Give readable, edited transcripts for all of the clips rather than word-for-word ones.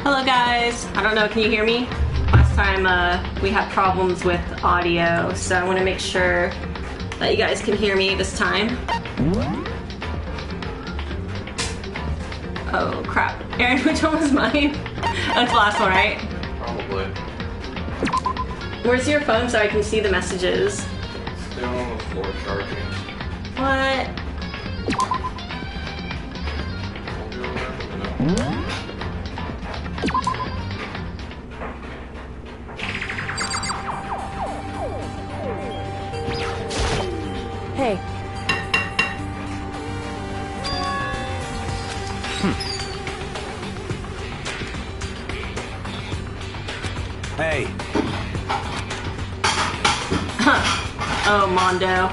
Hello guys, I don't know, can you hear me? Last time we had problems with audio, so I want to make sure that you guys can hear me this time. Oh crap. Aaron, which one was mine? That's the last one, right? Probably. Where's your phone so I can see the messages? Still on the floor charging. What? Hey. Hey. Huh. Oh, Mondo.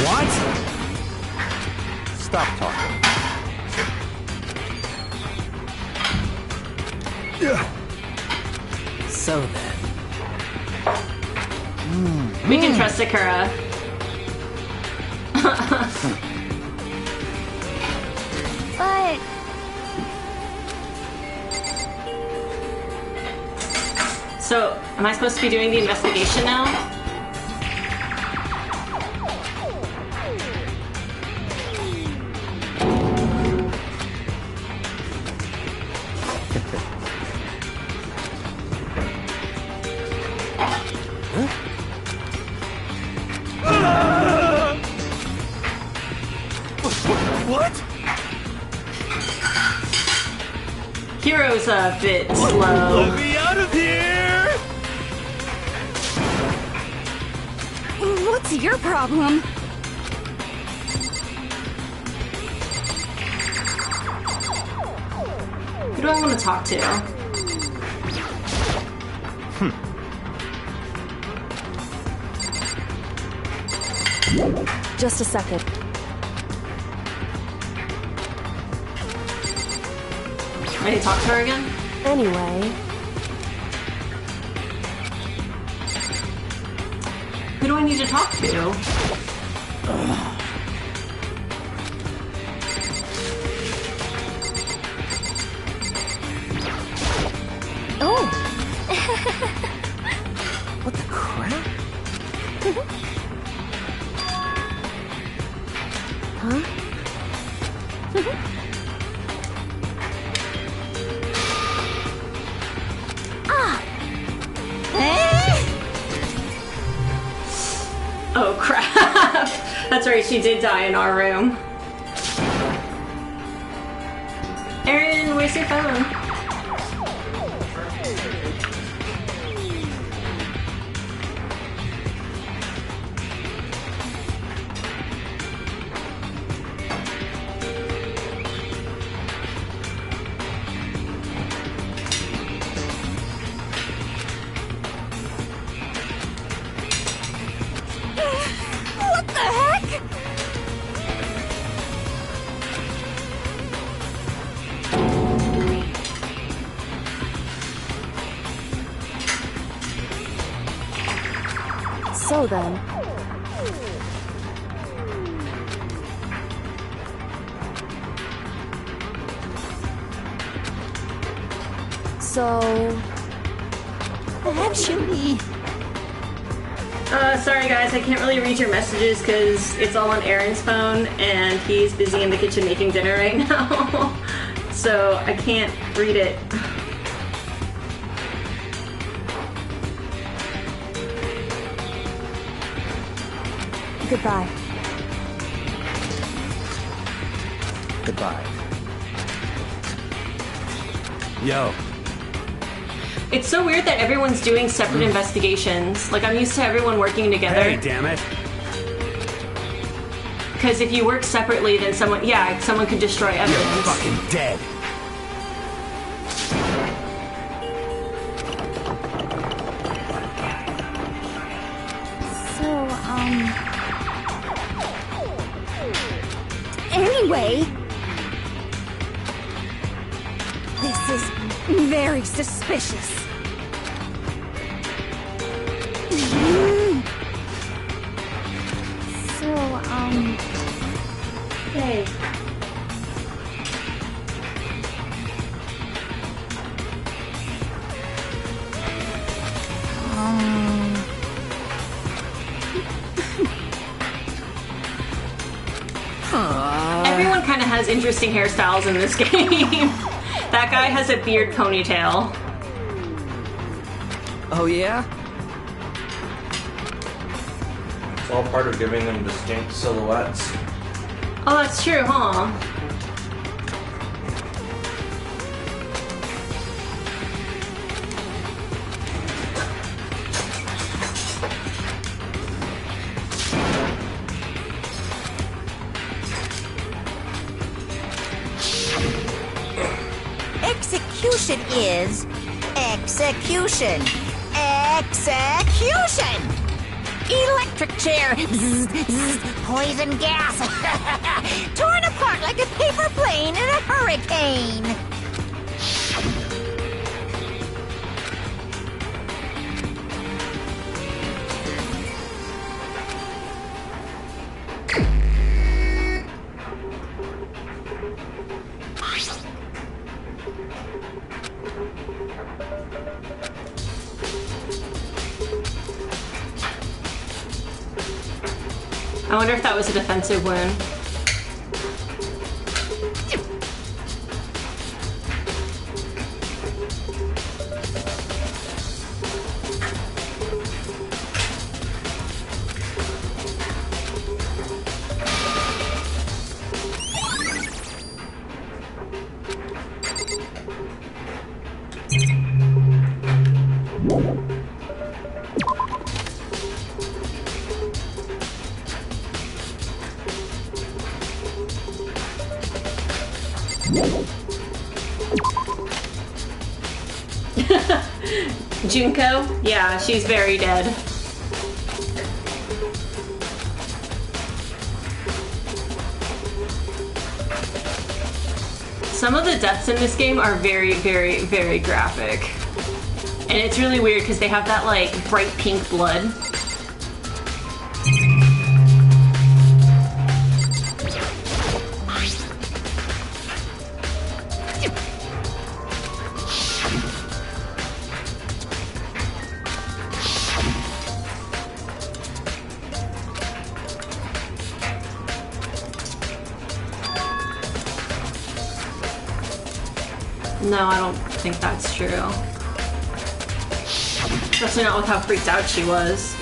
What? Stop talking. So then. We can trust Sakura. But... So, am I supposed to be doing the investigation now? What? Hero's a bit slow. Let me out of here! What's your problem? Who do I want to talk to? Just a second. Ready to talk to her again? Anyway, Who do I need to talk to? oh, What the crap? huh? Oh crap! That's right, she did die in our room. Aaron, where's your phone? What the heck? So then. So... Actually... Sorry guys, I can't really read your messages because it's all on Aaron's phone and he's busy in the kitchen making dinner right now. So I can't read it. Goodbye. Goodbye. Yo. It's so weird that everyone's doing separate investigations. Like, I'm used to everyone working together. Hey, damn it. Because if you work separately, then someone could destroy You're evidence. fucking dead. So, anyway... This is very suspicious. So, Everyone kind of has interesting hairstyles in this game. That guy has a beard ponytail. Oh, yeah? It's all part of giving them distinct silhouettes. Oh, that's true, huh? Execution is execution. Execution! Electric chair. Zzz, zzz, poison gas. Torn apart like a paper plane in a hurricane. I wonder if that was a defensive wound. Junko? Yeah, she's very dead. Some of the deaths in this game are very, very, very graphic. And it's really weird because they have that like bright pink blood. No, I don't think that's true. Especially not with how freaked out she was.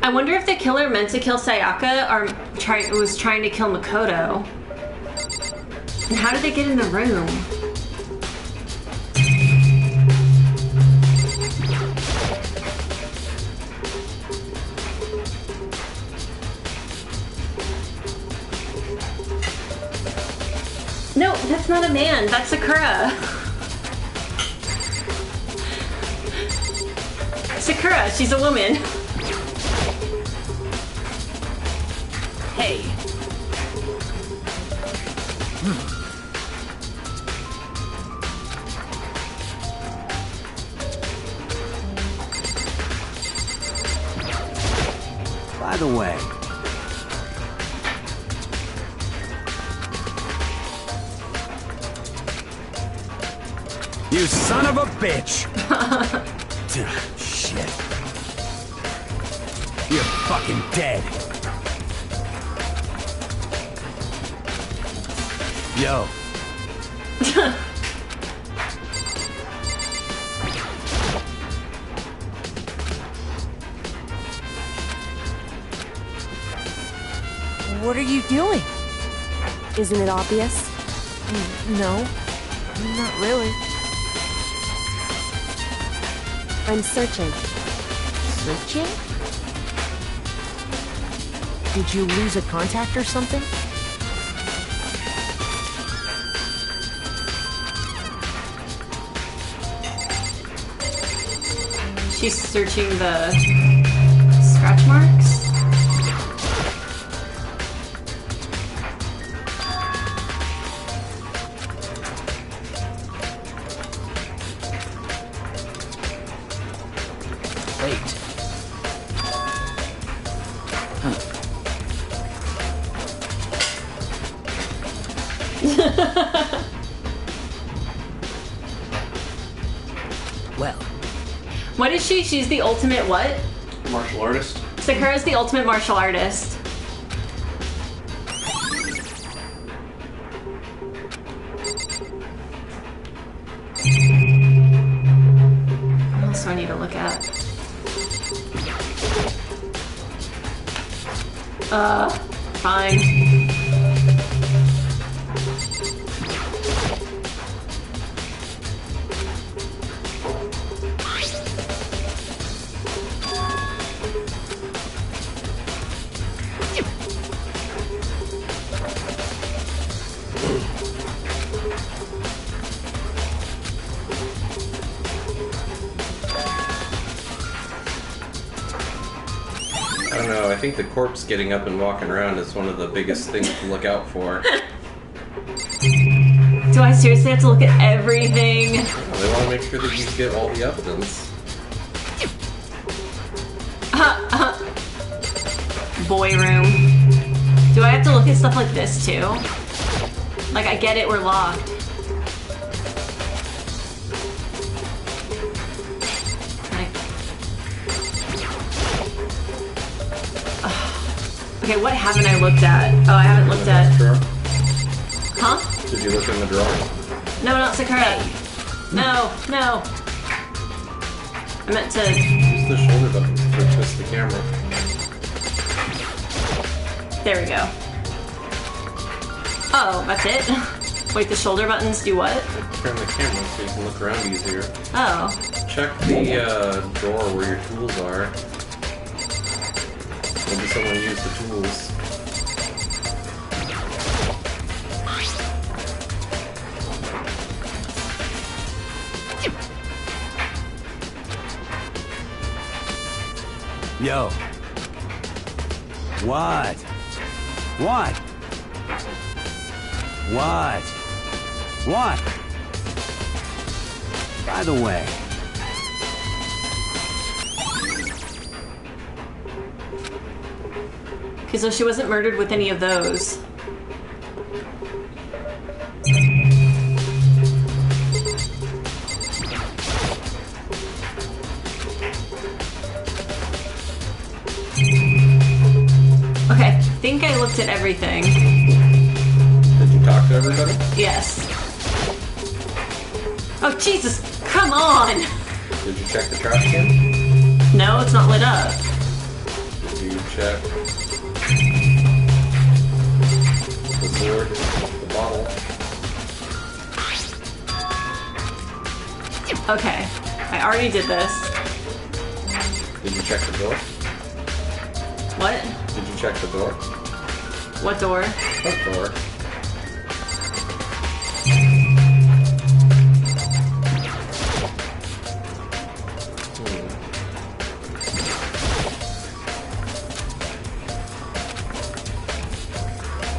I wonder if the killer meant to kill Sayaka or was trying to kill Makoto. And how did they get in the room? No, that's not a man. That's Sakura. Sakura, she's a woman. Hey! By the way... You son of a bitch! Shit. You're fucking dead. Yo. What are you doing? Isn't it obvious? No, not really. I'm searching. Searching? Did you lose a contact or something? She's searching the scratch marks. Well, What is she? She's the ultimate what? Martial artist. Sakura's the ultimate martial artist. What else do I need to look at? Fine. I don't know, I think the corpse getting up and walking around is one of the biggest things to look out for. Do I seriously have to look at everything? They want to make sure that you get all the evidence. Boy room. Do I have to look at stuff like this too? Like, I get it, we're locked. Okay, what haven't I looked at? Oh, I haven't looked at... Drawer? Huh? Did you look in the drawer? No, not Sakura. No, no. I meant to... Use the shoulder button to twist the camera. There we go. Oh, that's it? Wait, the shoulder buttons do what? Turn the camera so you can look around easier. Oh. Check the drawer where your tools are. Maybe someone used the tools. yo. What? What? What? What? By the way, Okay, so she wasn't murdered with any of those. Okay, I think I looked at everything. Did you talk to everybody? Yes. Oh, Jesus, come on! Did you check the trash can? No, it's not lit up. Did you check the board, the bottle? Okay, I already did this. Did you check the door? What? Did you check the door? What door? What door?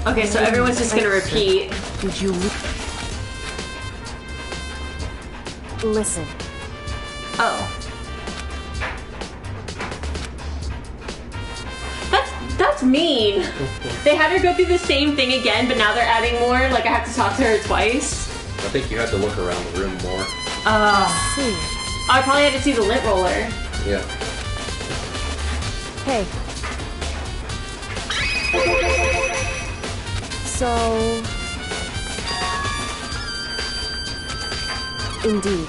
Okay, so everyone's just gonna repeat. Did you listen? Oh. That's mean. They had her go through the same thing again, but now they're adding more. Like, I have to talk to her twice. I think you had to look around the room more. See. I probably had to see the lint roller. Yeah. Hey. So... Indeed.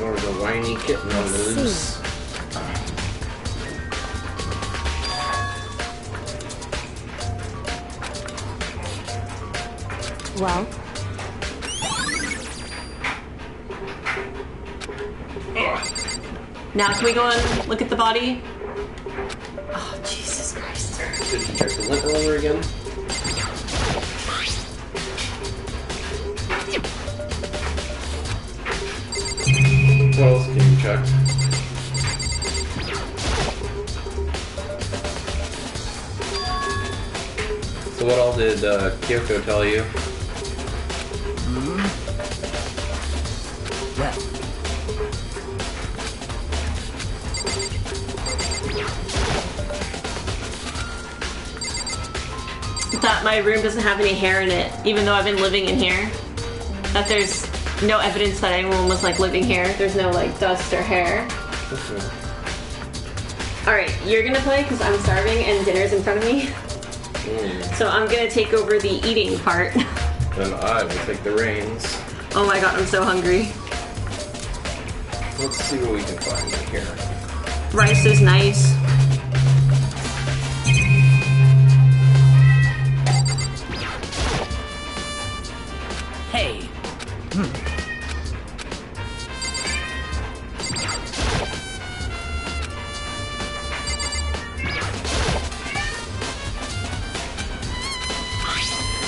Or the whiny kitten on the loose. Well, now can we go and look at the body? Oh, Jesus Christ. Did you check the lint roller again? What else can you check? So what all did Kyoko tell you? well, that my room doesn't have any hair in it, even though I've been living in here. That there's no evidence that anyone was like living here. There's no like dust or hair. Alright, you're gonna play because I'm starving and dinner's in front of me. So I'm gonna take over the eating part. Then I will take the reins. Oh my god, I'm so hungry. Let's see what we can find in here. Rice is nice. Hey.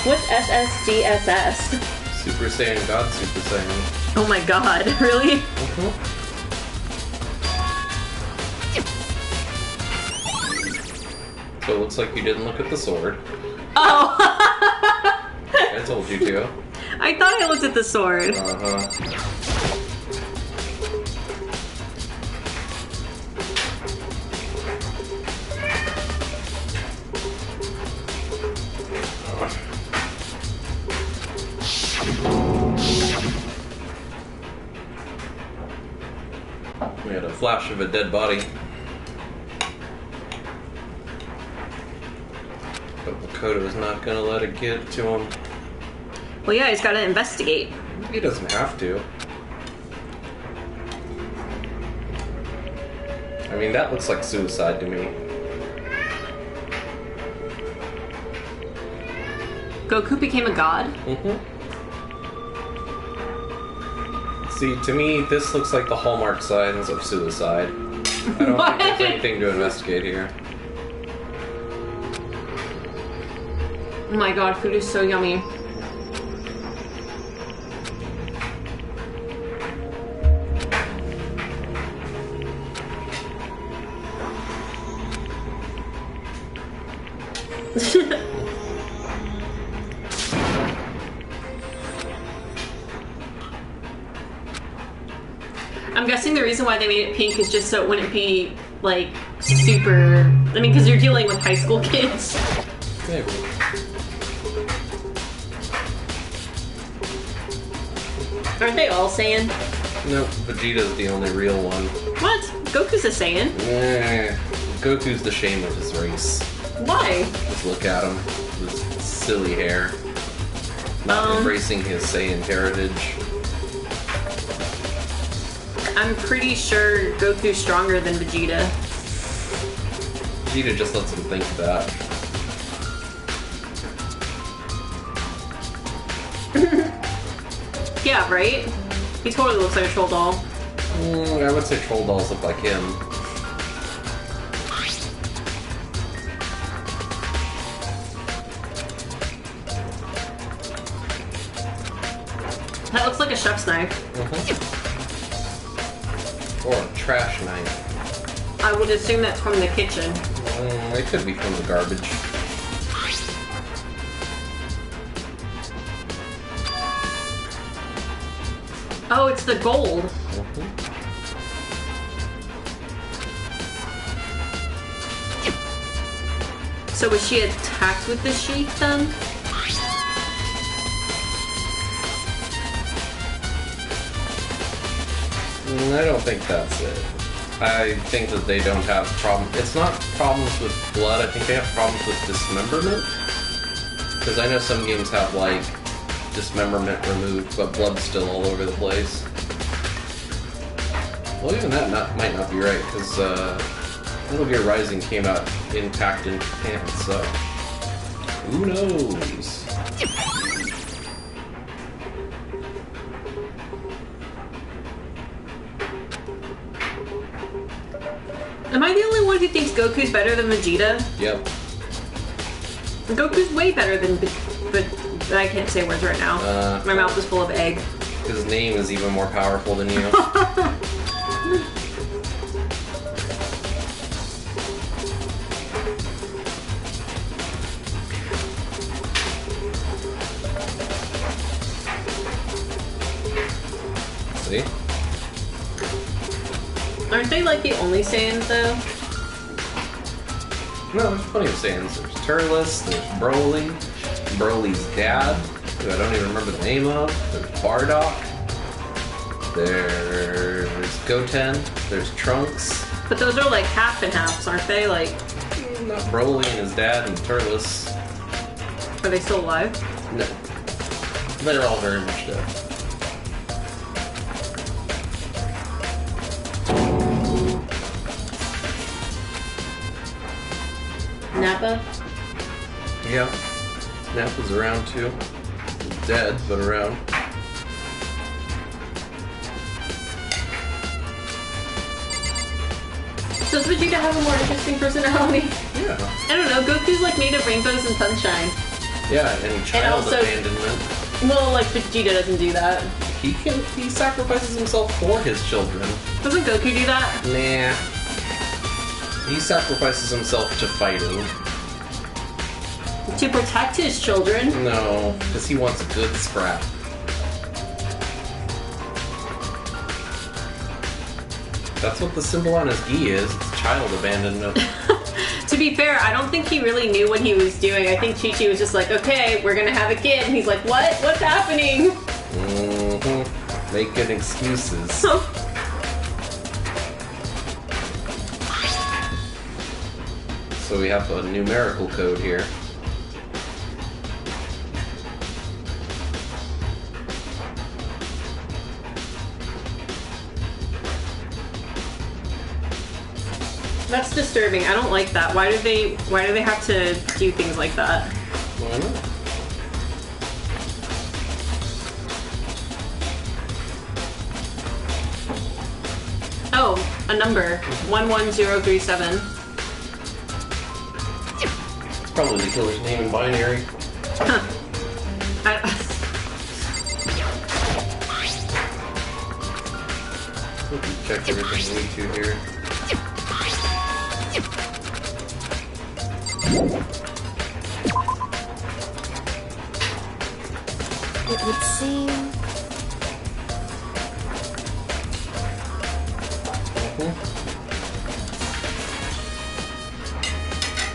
What's SSGSS? Super Saiyan God Super Saiyan. Oh my god, really? So it looks like you didn't look at the sword. Oh! I told you to. I thought I looked at the sword. We had a flash of a dead body. But Makoto's not gonna let it get to him. Well, yeah, he's gotta investigate. He doesn't have to. I mean, that looks like suicide to me. Goku became a god? See, to me, this looks like the hallmark signs of suicide. I don't think there's anything to investigate here. Oh my god, food is so yummy. I'm guessing the reason why they made it pink is just so it wouldn't be, like, super... I mean, because you're dealing with high school kids. Maybe. Aren't they all Saiyan? No, Vegeta's the only real one. What? Goku's a Saiyan. Goku's the shame of his race. Why? Just look at him. His silly hair. Not embracing his Saiyan heritage. I'm pretty sure Goku's stronger than Vegeta. Vegeta just lets him think that. Yeah, right? He totally looks like a troll doll. I would say troll dolls look like him. That looks like a chef's knife. Or a trash knife. I would assume that's from the kitchen. It could be from the garbage. Oh, it's the gold. So was she attacked with the sheath then? I don't think that's it. I think that they don't have problems. It's not problems with blood. I think they have problems with dismemberment. Because I know some games have, like, dismemberment removed, but blood's still all over the place. Well, even that might not be right, because Metal Gear Rising came out intact in Japan, so who knows? Am I the only one who thinks Goku's better than Vegeta? Yep. Goku's way better than but I can't say words right now. My mouth is full of egg. His name is even more powerful than you. See? Aren't they like the only Saiyans though? No, there's plenty of Sans. There's Turles, there's Broly, Broly's dad, who I don't even remember the name of. There's Bardock. There's Goten. There's Trunks. But those are like half and halves, aren't they? Like, Not Broly and his dad and Turles. are they still alive? No. They're all very much dead. Nappa? Yeah. Nappa's around too. Dead, but around. Does Vegeta have a more interesting personality? Yeah. I don't know, Goku's like made of rainbows and sunshine. Yeah, and child also- abandonment. Well, like Vegeta doesn't do that. He sacrifices himself for his children. Doesn't Goku do that? Nah. He sacrifices himself to fighting. To protect his children? No, because he wants a good scrap. That's what the symbol on his gi is. It's child abandonment. To be fair, I don't think he really knew what he was doing. I think Chi-Chi was just like, okay, we're gonna have a kid. And he's like, what? What's happening? Mm-hmm. Making excuses. So we have a numerical code here. That's disturbing. I don't like that. Why do they have to do things like that? Why not? Oh, a number. 11037. It's probably the killer's name in binary. Let me check everything we need to here. It would seem.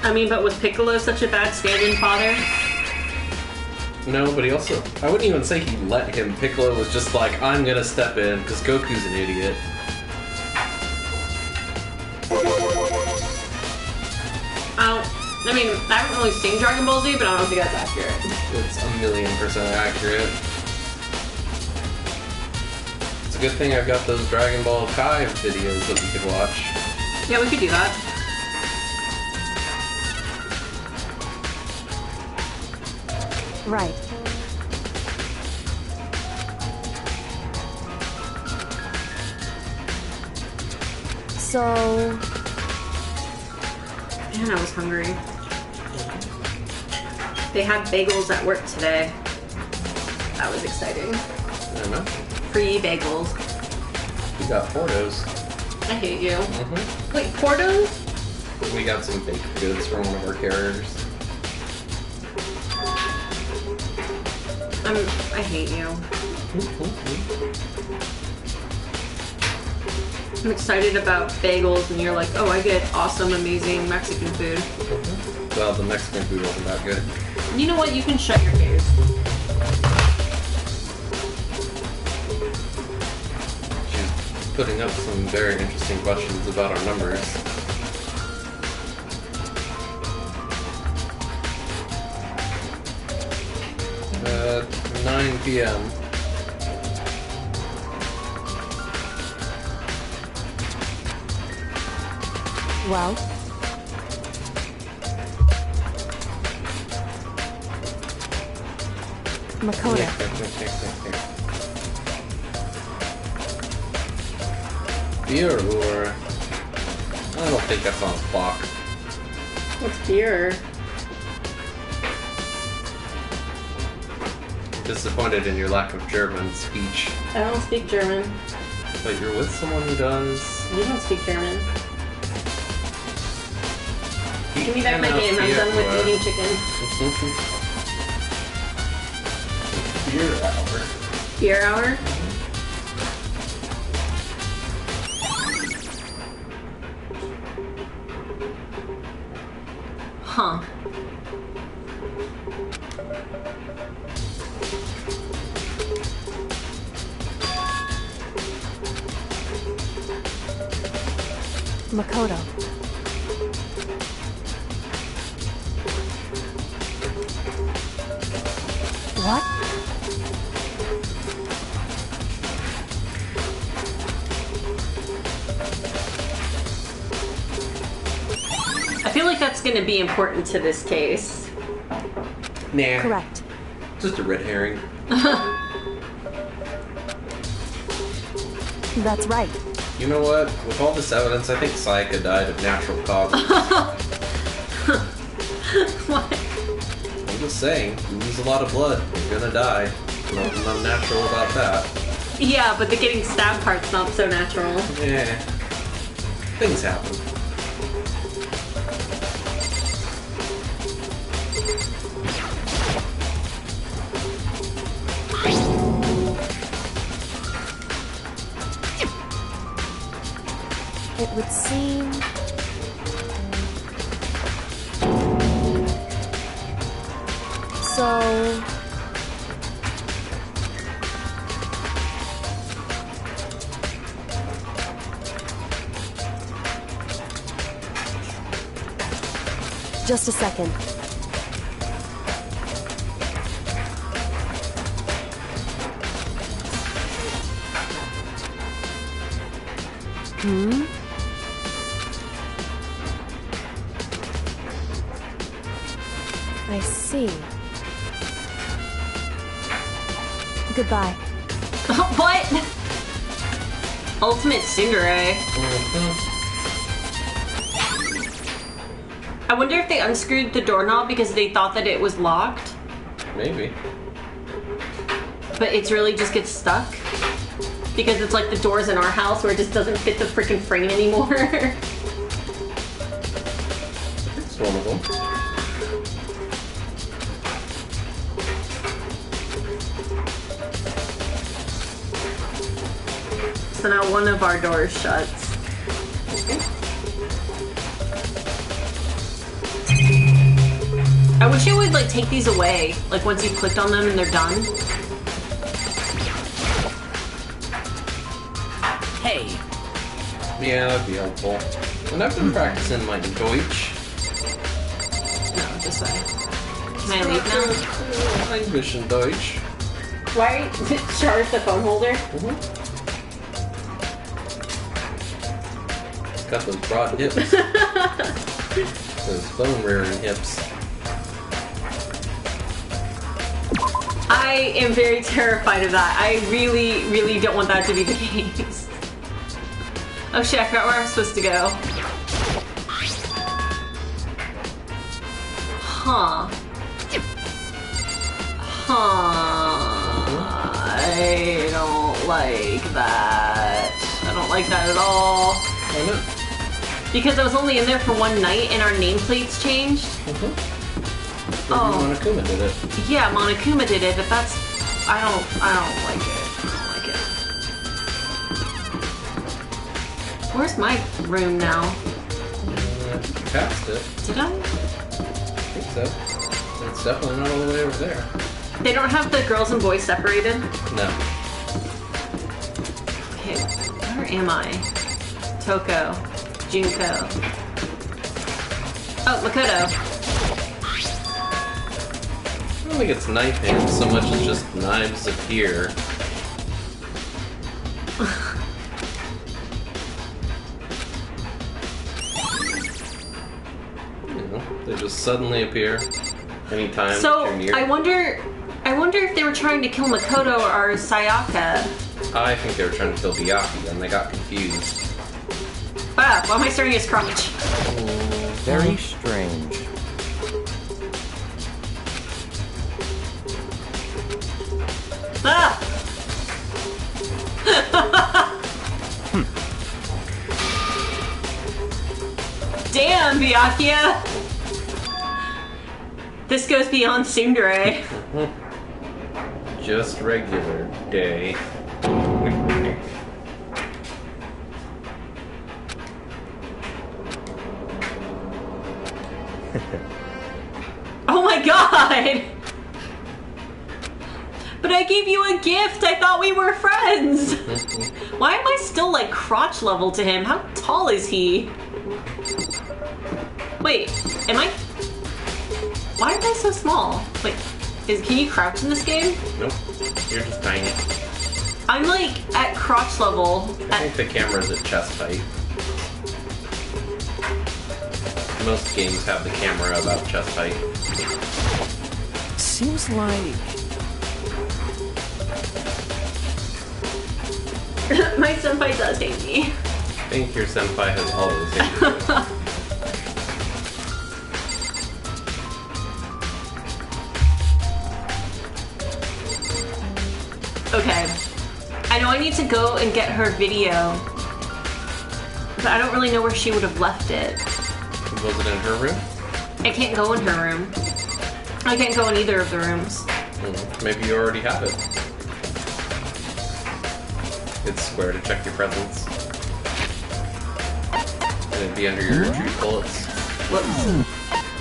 I mean, but was Piccolo such a bad stand-in father? No, but he also... I wouldn't even say he let him. Piccolo was just like, I'm gonna step in, because Goku's an idiot. I mean, I haven't really seen Dragon Ball Z, but I don't think that's accurate. It's 1,000,000% accurate. It's a good thing I've got those Dragon Ball Kai videos that we could watch. Yeah, we could do that. Right. So, Man, I was hungry. They had bagels at work today. That was exciting. I don't know. Free bagels. We got Portos. I hate you. Mm-hmm. Wait, Portos? We got some baked goods from one of our carriers. I hate you. I'm excited about bagels, and you're like, oh, I get awesome, amazing Mexican food. Well, the Mexican food wasn't that good. You know what? You can shut your face. She's putting up some very interesting questions about our numbers. At 9 p.m. well, Makoto. Beer or... I don't think that's on the clock. What's beer? Disappointed in your lack of German speech. I don't speak German. But you're with someone who does. You don't speak German. He Give me back my game. I'm done with eating chicken. Beer hour. Beer hour? Huh. Makoto. What? I feel like that's going to be important to this case. Nah. Correct. Just a red herring. That's right. You know what? With all this evidence, I think Sayaka died of natural causes. What? I'm just saying, you lose a lot of blood, you're gonna die. Nothing unnatural about that. Yeah, but the getting stabbed part's not so natural. Yeah. Things happen. It would seem... So... Just a second. Hmm? I see. Goodbye. What? Ultimate Tsundere. I wonder if they unscrewed the doorknob because they thought that it was locked, Maybe. but it's really just gets stuck. Because it's like the doors in our house where it just doesn't fit the freaking frame anymore. It's one of them. So now one of our doors shuts. I wish it would like take these away, like once you've clicked on them and they're done. Hey, Yeah, that'd be helpful. And I've been practicing my Deutsch. No, this way. Can I leave now? English and Deutsch. Why? Charge the phone holder? Got those broad hips. Those bone rearing hips. I am very terrified of that. I really, really don't want that to be the case. Oh shit, I forgot where I'm supposed to go. Huh. I don't like that. I don't like that at all. Why not? Because I was only in there for one night and our nameplates changed. Maybe Oh. Monokuma did it. Yeah, Monokuma did it, but that's... I don't like it. I don't like it. Where's my room now? Passed it. Did I? I think so. It's definitely not all the way over there. They don't have the girls and boys separated? No. Okay, where am I? Toko. Junko. Oh, Makoto. I don't think it's knife hands so much as just knives appear. You know, they just suddenly appear anytime So, you're near. I wonder if they were trying to kill Makoto or Sayaka. I think they were trying to kill Byakuya and they got confused. Ah, why am I staring at his crotch? Very strange. Ah! Damn, Byakuya! This goes beyond tsundere. Just regular day. my god! But I gave you a gift! I thought we were friends! Why am I still like crotch level to him? How tall is he? Wait, am I... Why am I so small? Wait, can you crouch in this game? Nope. You're just tiny. I'm like at crotch level. I think the camera's at chest height. Most games have the camera about chest height. Seems like... My senpai does hate me. I think your senpai has always hated you. Okay. I know I need to go and get her video, but I don't really know where she would have left it. Was it in her room? I can't go in her room. I can't go in either of the rooms. Maybe you already have it. It's square to check your presence. And it'd be under your retreat bullets. Whoops.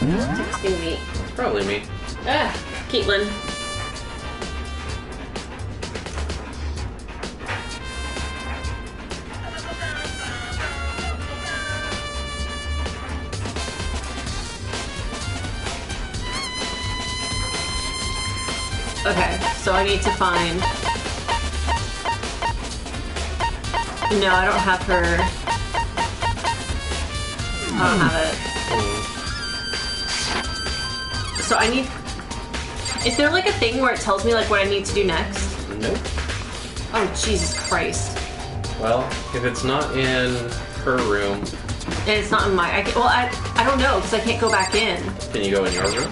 Texting me. It's probably me. Ah, Caitlin. Okay, so I need to find... No, I don't have her... I don't have it. So I need... Is there like a thing where it tells me like what I need to do next? Nope. Oh, Jesus Christ. Well, if it's not in her room... And it's not in my... I don't know, because I can't go back in. Can you go in your room?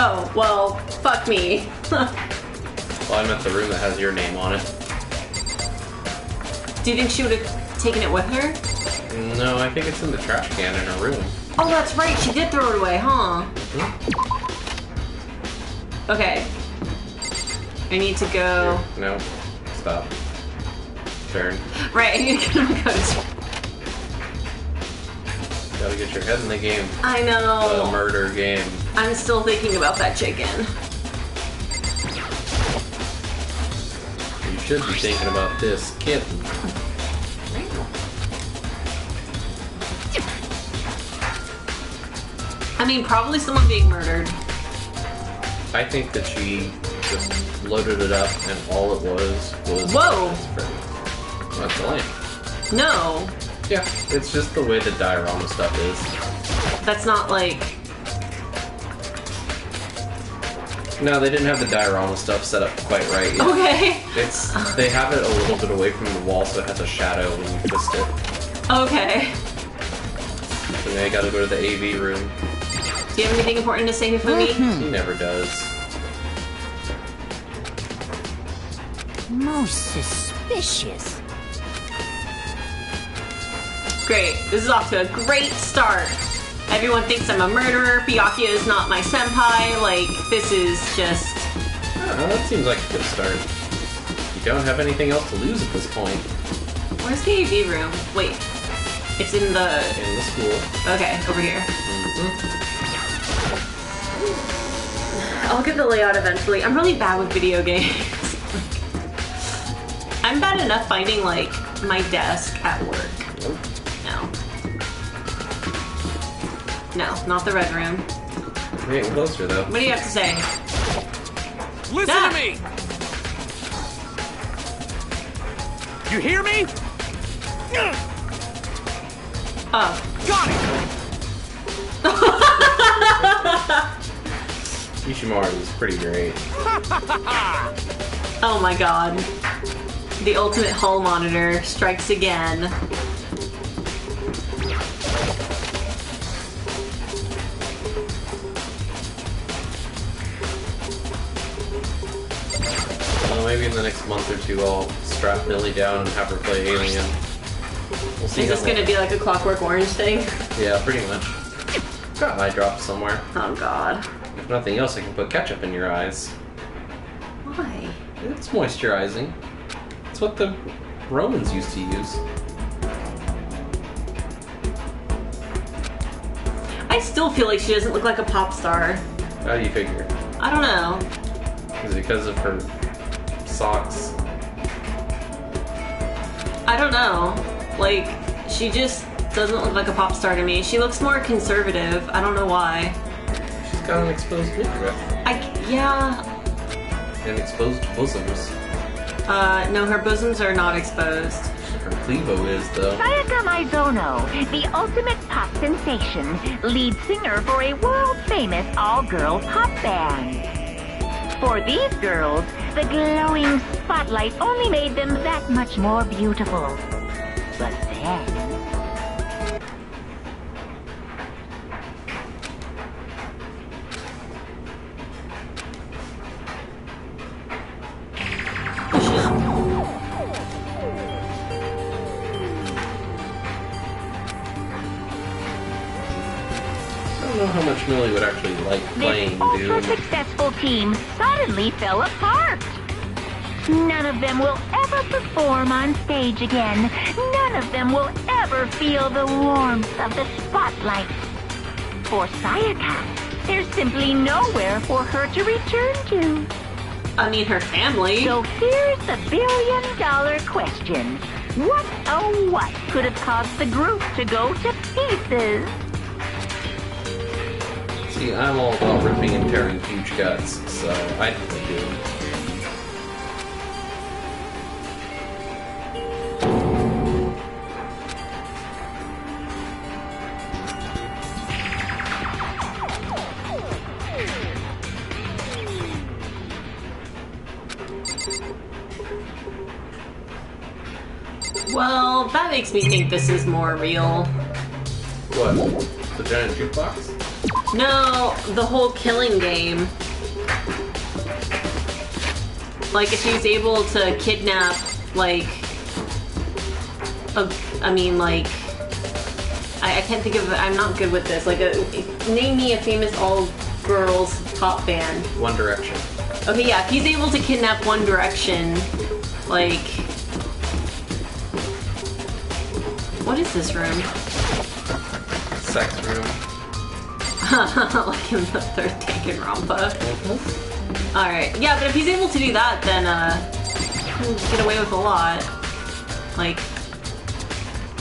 Oh, well, fuck me. Well, I meant the room that has your name on it. Do you think she would have taken it with her? No, I think it's in the trash can in her room. Oh, that's right. She did throw it away, huh? Okay. I need to go... Here, no. Stop. Turn. Right, I need to get my codes. Gotta get your head in the game. I know. The murder game. I'm still thinking about that chicken. You should be thinking about this kitten. I mean, probably someone being murdered. I think that she just loaded it up and all it was... Whoa! That's the lamp. No. Yeah, it's just the way the diorama stuff is. That's not like... No, they didn't have the diorama stuff set up quite right yet. Okay. They have it a little bit away from the wall so it has a shadow when you twist it. Okay. And then you gotta go to the AV room. Do you have anything important to say, Hifumi? He never does. Most suspicious. Great. This is off to a great start. Everyone thinks I'm a murderer. Byakuya is not my senpai. Like, this is just... That seems like a good start. You don't have anything else to lose at this point. Where's the AV room? Wait. It's in the... In the school. Okay, over here. I'll get the layout eventually. I'm really bad with video games. I'm bad enough finding, like, my desk at work. Nope. No. No, not the red room. We're getting closer, though. What do you have to say? Listen Ah. to me! You hear me? Oh. Got it! Ishimaru is pretty great. Oh my god. The ultimate hull monitor strikes again. Well, maybe in the next month or two I'll strap Millie down and have her play Alien. We'll see. Is this gonna be like a Clockwork Orange thing? Yeah, pretty much. Got eye drops somewhere. Oh god. If nothing else, I can put ketchup in your eyes. Why? It's moisturizing. It's what the Romans used to use. I still feel like she doesn't look like a pop star. How do you figure? I don't know. Is it because of her socks? I don't know. Like, she just doesn't look like a pop star to me. She looks more conservative. I don't know why. She's got an exposed midriff. Yeah. And exposed bosoms. No, her bosoms are not exposed. Her clevo is, though. Sayaka Maizono, the ultimate pop sensation, lead singer for a world-famous all-girl pop band. For these girls, the glowing spotlight only made them that much more beautiful. But then... I don't know how much Millie would actually like playing This Doom. ultra-successful team suddenly fell apart. None of them will ever perform on stage again. None of them will ever feel the warmth of the spotlight. For Sayaka, there's simply nowhere for her to return to. I mean, her family. So here's the billion-dollar question. What, oh what, could have caused the group to go to pieces? See, I'm all about ripping and tearing huge guts, so I'd play Doom. Well, that makes me think this is more real. What? The giant jukebox? No, the whole killing game. Like, if he's able to kidnap, like... I can't think of... I'm not good with this. Like, name me a famous all-girls pop band. One Direction. Okay, yeah, if he's able to kidnap One Direction, like... What is this room? Sex room. Like in the third Danganronpa. Alright, yeah, but if he's able to do that, then, he'll get away with a lot. Like,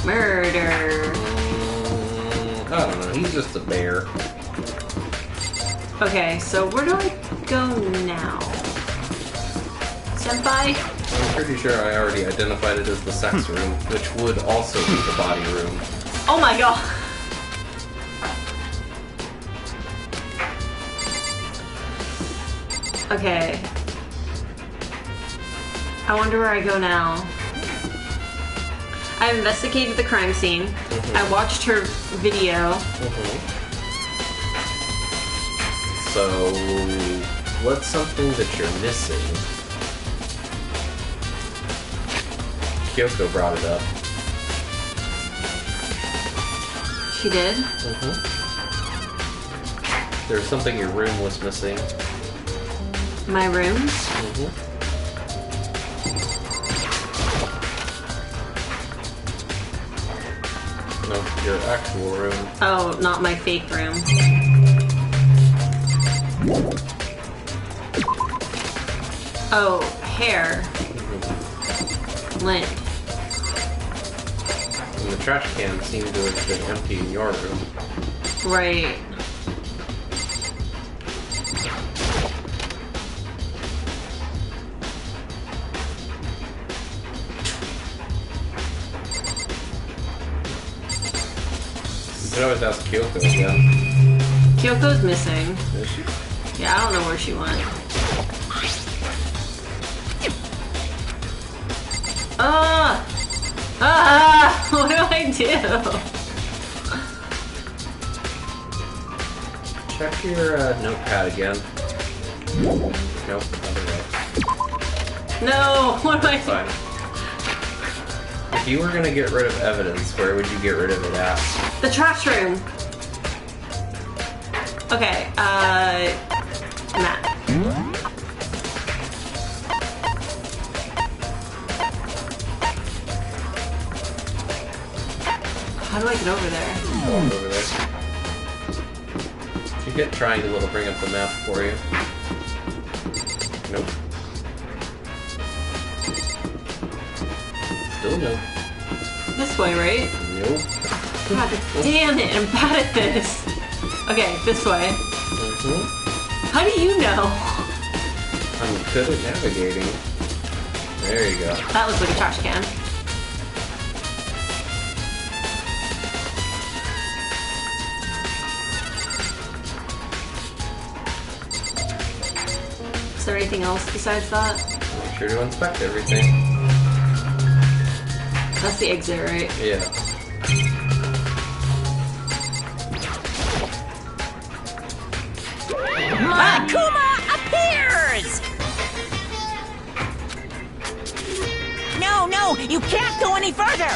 murder. I don't know, he's just a bear. Okay, so where do I go now? Senpai? I'm pretty sure I already identified it as the sex room, which would also be the body room. Oh my god! Okay. I wonder where I go now. I investigated the crime scene. I watched her video. So, what's something that you're missing? Kyoko brought it up. She did? There's something your room was missing. My room? No, your actual room. Oh, not my fake room. Oh, hair. Lint. And the trash can seemed to have been empty in your room. Right. You could always ask Kyoko again. Kyoko's missing. Is she? Yeah, I don't know where she went. What do I do? Check your notepad again. Nope, other way. No, what do I do? Fine. If you were gonna get rid of evidence, where would you get rid of it at? The trash room. Okay, Matt. How do I get over there? Over there. Hit triangle, it'll bring up the map for you. Nope. Still no. This way, right? Nope. God damn it, I'm bad at this. Okay, this way. How do you know? I'm good at navigating. There you go. That looks like a trash can. Is there anything else besides that? Make sure to inspect everything. That's the exit, right? Yeah. Akuma appears! No, you can't go any further!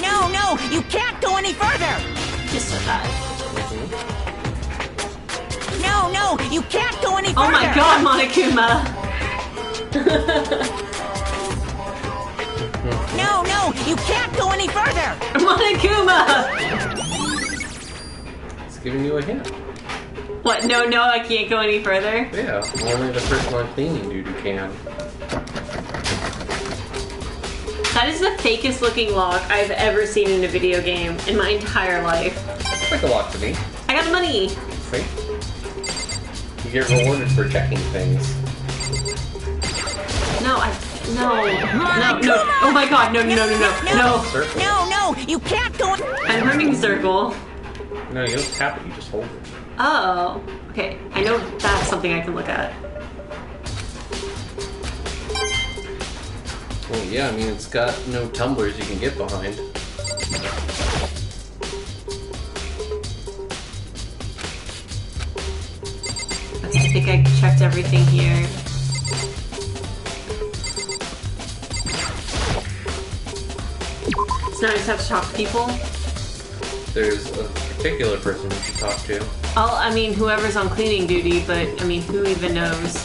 No, you can't go any further! Just said that. No, you can't go any further! Oh my god, Monokuma! No, you can't go any further! Monokuma! It's giving you a hint. What? No, I can't go any further? Yeah, only the person on cleaning duty can. That is the fakest looking lock I've ever seen in a video game in my entire life. Looks like a lock to me. I got the money! See? You get rewarded for checking things. No. Oh my god, no. Circle. No, you can't go. I'm hurting circle. No, you don't tap it, you just hold it. Oh. Okay, I know that's something I can look at. Well, yeah, I mean, it's got no tumblers you can get behind. Okay, I think I checked everything here. So now I just have to talk to people? There's a particular person you should talk to. Oh, I mean, whoever's on cleaning duty, but, I mean, who even knows?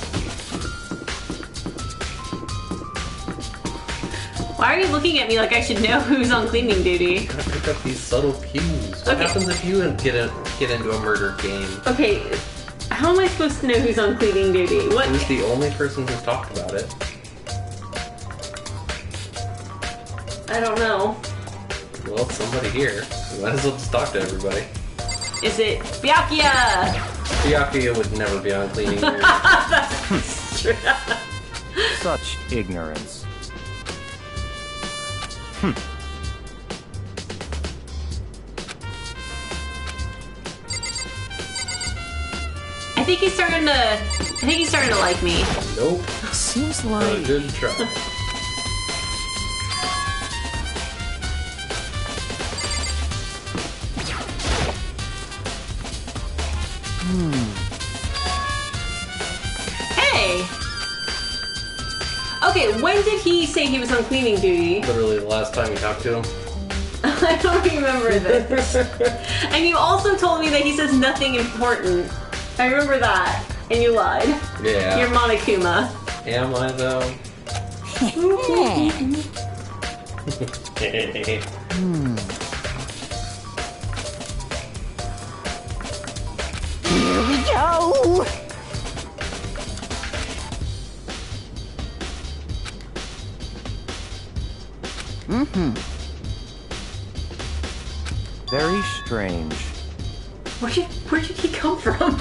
Why are you looking at me like I should know who's on cleaning duty? You gotta pick up these subtle cues. What happens if you get into a murder game? Okay, how am I supposed to know who's on cleaning duty? What? Who's the only person who's talked about it? I don't know. Well, it's somebody here. You might as well just talk to everybody. Is it Byakuya? Byakuya would never be on cleaning duty. That's true. Such ignorance. I think he's starting to like me. Nope. Seems Not a like... good try. Hey! Okay, when did he say he was on cleaning duty? Literally the last time you talked to him. I don't remember this. And you also told me that he says nothing important. I remember that. And you lied. Yeah. You're Monokuma. Am I though? Here we go. Very strange. Where did he come from?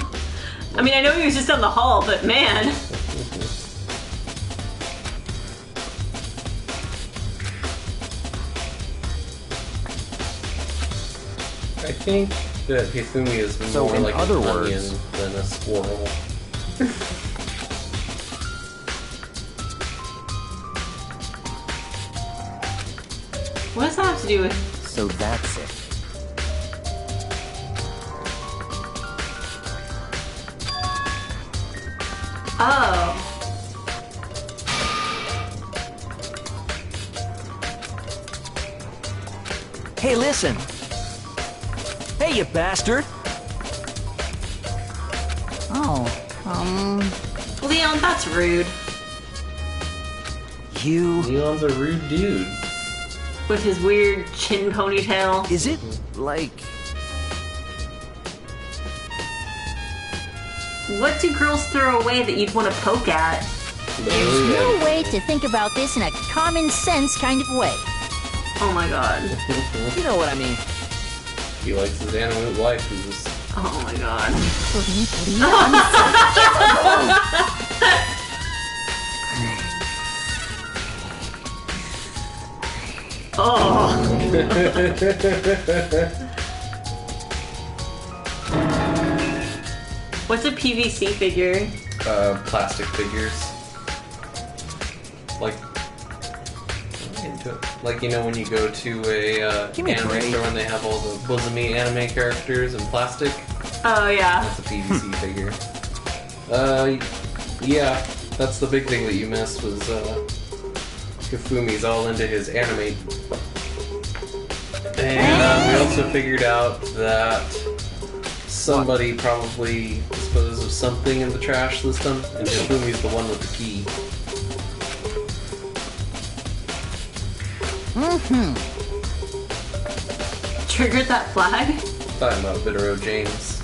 I mean, I know he was just down the hall, but man. I think that Hifumi is So more in like other an words- onion than a squirrel. What does that have to do with... So that's it. Oh. Hey, listen. Hey, you bastard. Leon, that's rude. You... Leon's a rude dude. With his weird chin ponytail. Is it, like... What do girls throw away that you'd want to poke at? There's no way to think about this in a common sense kind of way. Oh my god. You know what I mean. He likes his anime wife who's Oh my god. Oh. What's a PVC figure? plastic figures. Like, you know, when you go to a anime store and they have all the bosomy anime characters in plastic? Oh, yeah. That's a PVC figure. Yeah, that's the big thing that you missed was, Kafumi's all into his anime. And we also figured out that somebody probably disposed of something in the trash system, and Kafumi's the one with the key. Triggered that flag? Talking about Bitaro James.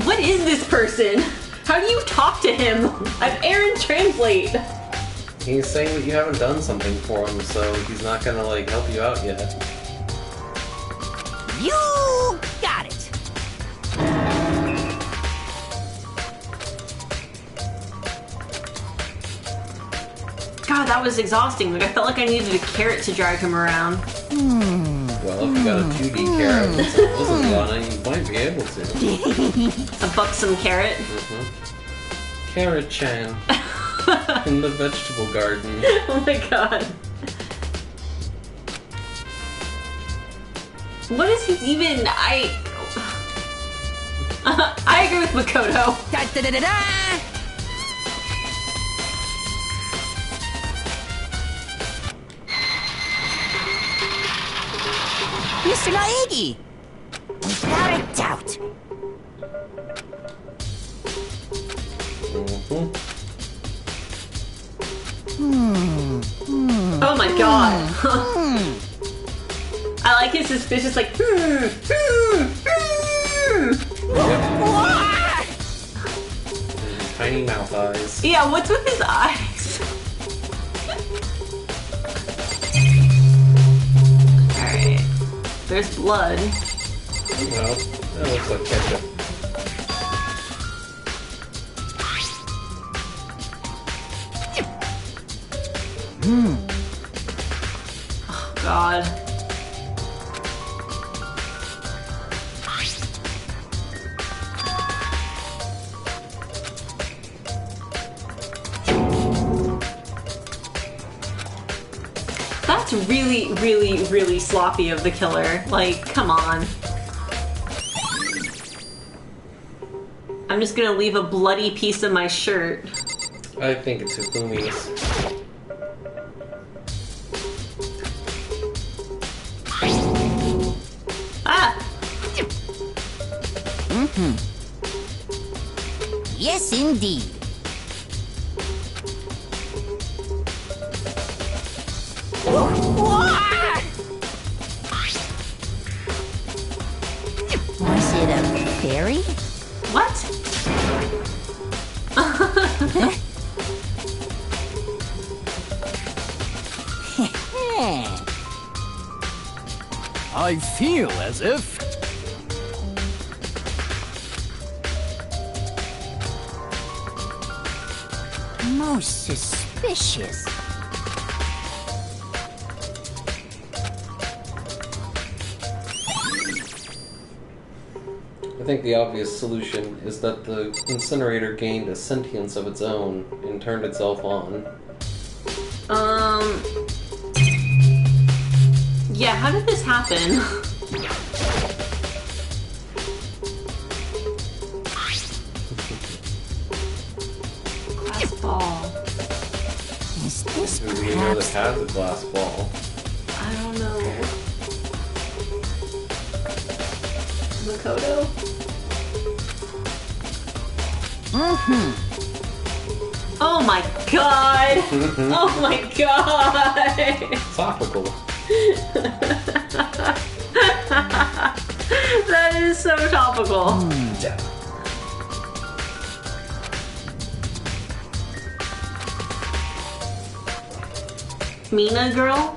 What is this person? How do you talk to him? I'm Aaron Translate. He's saying that you haven't done something for him, so he's not gonna, like, help you out yet. You got it. God, that was exhausting. Like, I felt like I needed a carrot to drag him around. Well, if you got a 2D carrot with some bosoms on it, you might be able to. A buxom carrot. Carrot-chan. In the vegetable garden. Oh my god. What is he even? I agree with Makoto. Da, da, da, da, da. Mr. Naegi! Without a doubt. Oh my god. I like his suspicious, like, Tiny mouth eyes. Yeah, what's with his eyes? Alright. There's blood. Well, that looks like ketchup. Oh god. That's really, really, really sloppy of the killer. Like, come on. I'm just gonna leave a bloody piece of my shirt. I think it's Hifumi's. Ah! Yes, indeed. Was it a fairy? What? I feel as if... Most suspicious. I think the obvious solution is that the incinerator gained a sentience of its own and turned itself on. Yeah, how did this happen? Glass ball. Is this Who do we know that perhaps... has a glass ball? I don't know. Makoto? Oh my god! Oh my god! Topical. That is so cool. Yeah. Mina girl?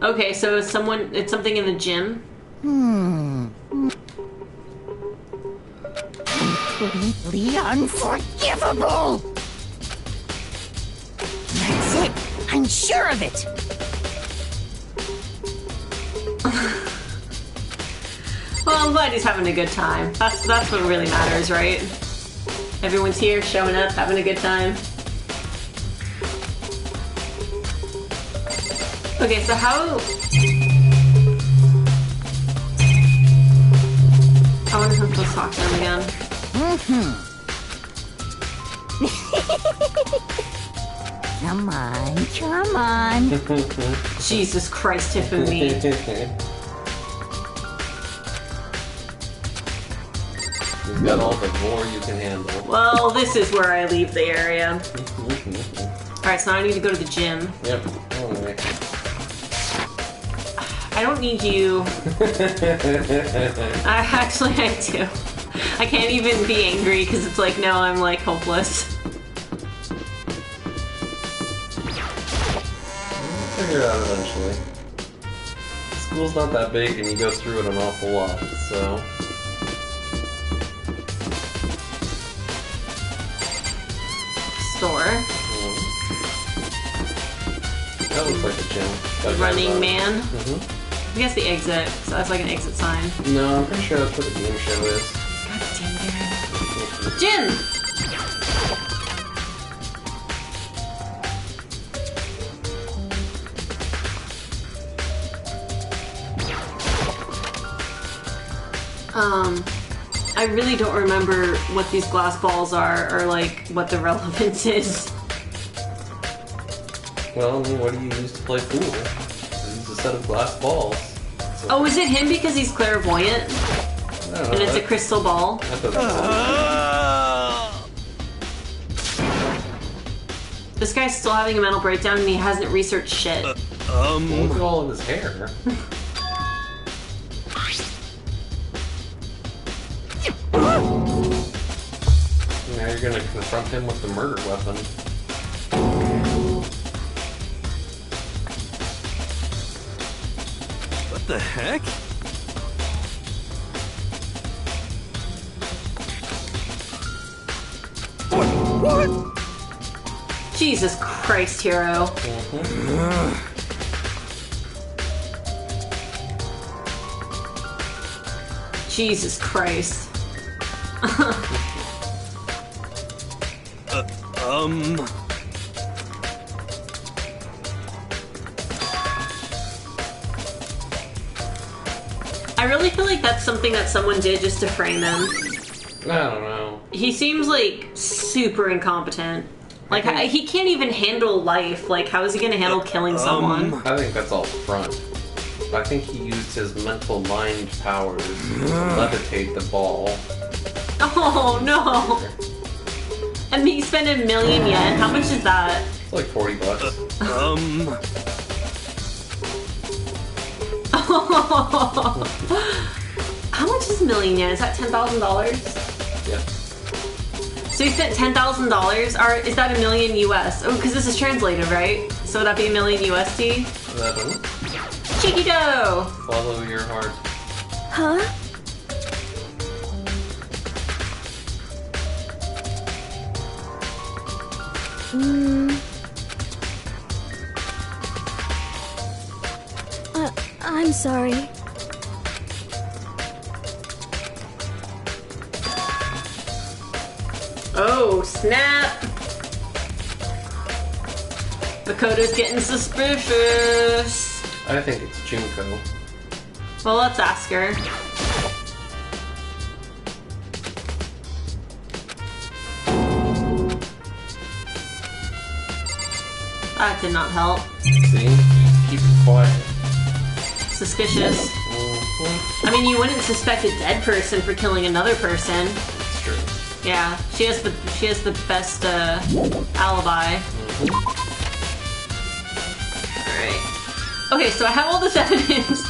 Okay, so it's something in the gym? Completely unforgivable! That's it! I'm sure of it! Well, I'm glad he's having a good time. That's what really matters, right? Everyone's here, showing up, having a good time. Okay, so how... I wonder if I'm supposed to talk to him again. Come on, come on. Jesus Christ, Tiffany. You've got all the gore you can handle. Well, this is where I leave the area. Alright, so now I need to go to the gym. Yep. Anyway. I don't need you. I do. I can't even be angry because it's like, now I'm like hopeless. Figure it out eventually. School's not that big and you go through it an awful lot, so... Store. That looks like a gym. The running man. Mm-hmm. I guess the exit. So that's like an exit sign. No, I'm pretty sure that's what the game show is. God damn it. Gym! I really don't remember what these glass balls are or like what the relevance is. Well, I mean, what do you use to play pool? You use a set of glass balls. So, Oh, is it him because he's clairvoyant? I don't know. And it's a crystal ball? I thought This guy's still having a mental breakdown and he hasn't researched shit. look at all of his hair. Now you're gonna confront him with the murder weapon. What the heck? What? Jesus Christ, hero. Jesus Christ. I really feel like that's something that someone did just to frame him. I don't know. He seems like super incompetent. Like, he can't even handle life. Like, how is he gonna handle killing someone? I think that's all front. I think he used his mental mind powers to levitate the ball. Oh, no. And he spent 1,000,000 yen. How much is that? It's like $40. How much is 1,000,000 yen? Is that $10,000? Yeah. So he spent $10,000, or is that 1,000,000 US? Oh, because this is translated, right? So would that be 1,000,000 USD? That one. Chiquito! Follow your heart. Huh? I'm sorry. Oh, snap! Makoto's getting suspicious. I think it's Junko. Well, let's ask her. That did not help. See? Keep it quiet. Suspicious. I mean, you wouldn't suspect a dead person for killing another person. It's true. Yeah, she has the best alibi. Alright. Okay, so I have all this evidence.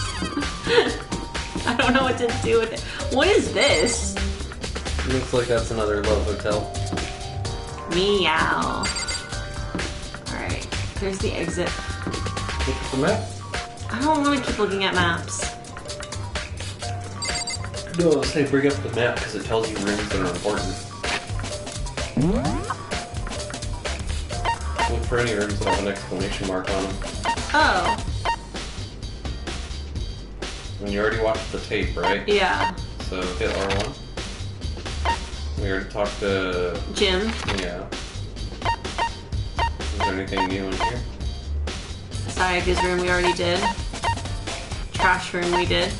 I don't know what to do with it. What is this? Looks like that's another love hotel. Meow. Alright, there's the exit. Look at the map. I don't want to keep looking at maps. No, say bring up the map because it tells you rooms that are important. Look for any rooms that have an exclamation mark on them. Oh. And you already watched the tape, right? Yeah. So hit R1. We already talked to... Jim. Yeah. Is there anything new in here? Sayaka's room we already did. Trash room we did.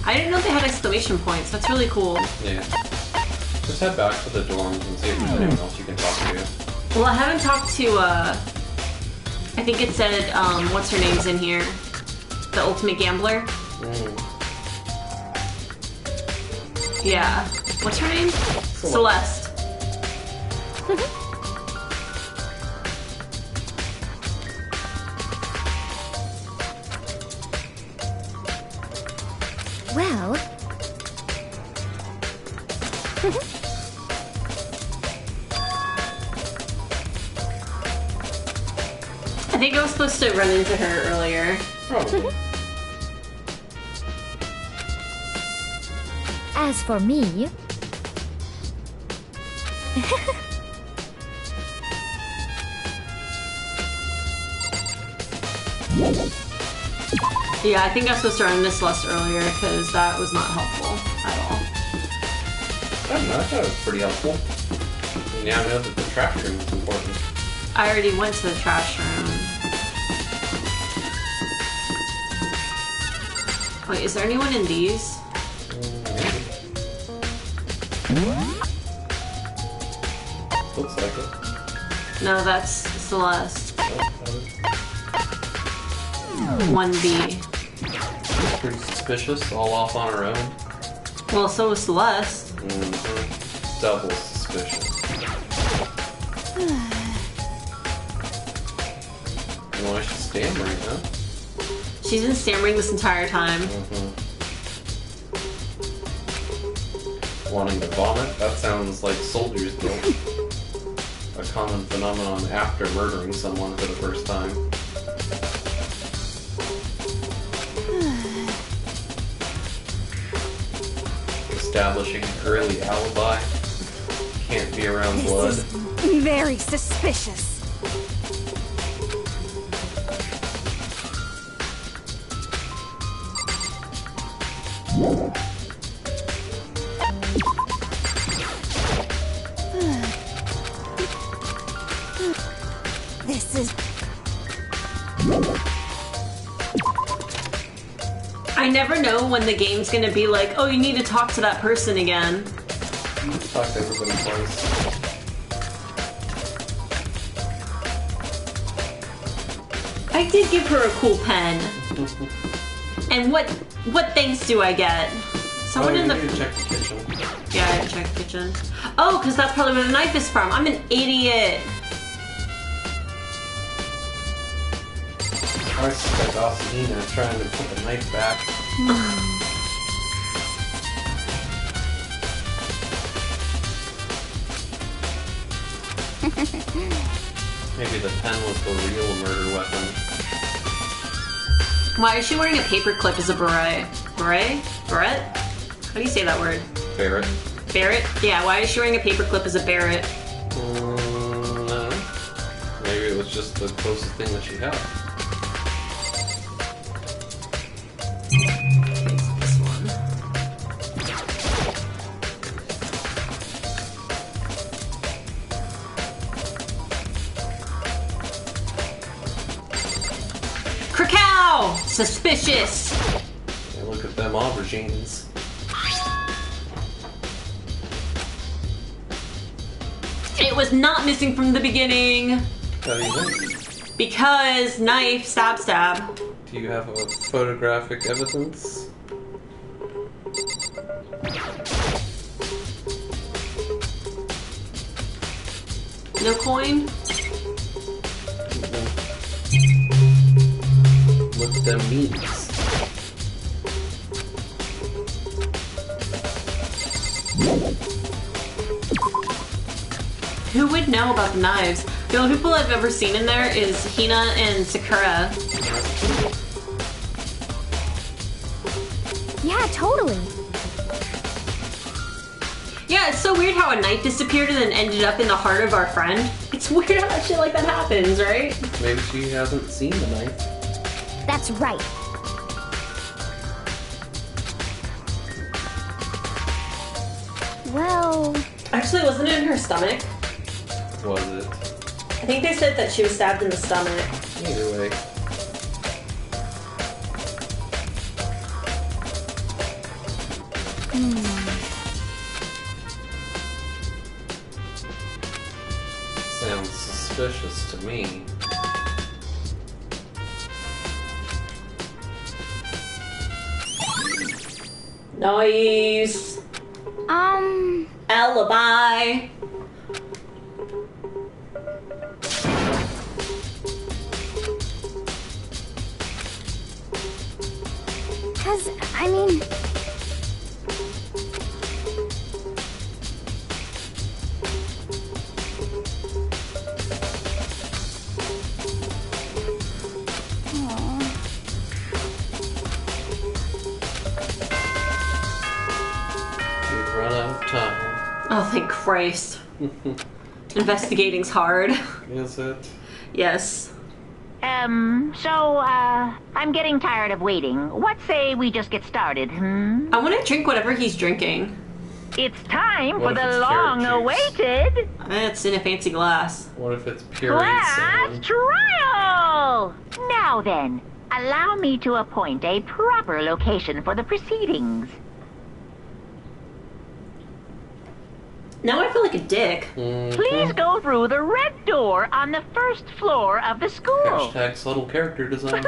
I didn't know they had exclamation points. That's really cool. Yeah. Just head back to the dorms and see if there's anyone else you can talk to. Well, I haven't talked to, I think it said, what's her name's in here? The ultimate gambler? Yeah. What's her name? Celeste. Well... I think I was supposed to run into her earlier. Probably. As for me... Yeah, I think I was supposed to run into Celeste earlier because that was not helpful at all. I don't know, I thought it was pretty helpful. You now know that the trash room is important. I already went to the trash room. Wait, is there anyone in these? Looks like it. No, that's Celeste. 1B. Pretty suspicious, all off on her own. Well, so was Celeste. Double suspicious. Why is she stammering, huh? She's been stammering this entire time. Wanting to vomit? That sounds like soldier's guilt. A common phenomenon after murdering someone for the first time. Establishing an early alibi. Can't be around blood. very suspicious. This is... I never know when the game's gonna be like, oh, you need to talk to that person again. Talk to everybody twice. I did give her a cool pen. And what things do I get? Someone in the... need to check the kitchen. Yeah, I check the kitchen. Oh, because that's probably where the knife is from. I'm an idiot. I suspect Asalina trying to put the knife back. Maybe the pen was the real murder weapon. Why is she wearing a paperclip as a beret? Beret? Beret? How do you say that word? Barrett. Barrett? Yeah, why is she wearing a paperclip as a Barrett? No. Maybe it was just the closest thing that she had. It's this one. Krakow! Suspicious! Yeah, look at them aubergines. It was not missing from the beginning! How do you think? Because knife, stab, stab. Do you have a photographic evidence? No coin? What the means? Who would know about the knives? The only people I've ever seen in there is Hina and Sakura. Yeah, totally. Yeah, it's so weird how a knife disappeared and then ended up in the heart of our friend. It's weird how shit like that happens, right? Maybe she hasn't seen the knife. That's right. Well, Actually, wasn't it in her stomach? Was it? I think they said that she was stabbed in the stomach. Either way. Sounds suspicious to me. Nice. Alibi. I mean... We've run out of time. Oh, thank Christ. Investigating's hard. Is it? Yes. I'm getting tired of waiting. What say we just get started, I want to drink whatever he's drinking. It's time What for if the it's carrot juice? long-awaited It's in a fancy glass. What if it's pure class salmon? trial! Now then, allow me to appoint a proper location for the proceedings. Now I feel like a dick. Please go through the red door on the first floor of the school. Hashtag subtle character design.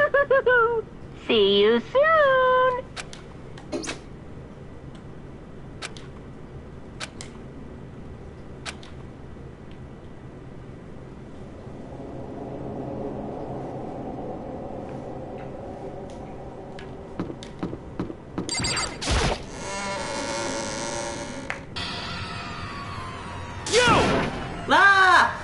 See you soon! Ah!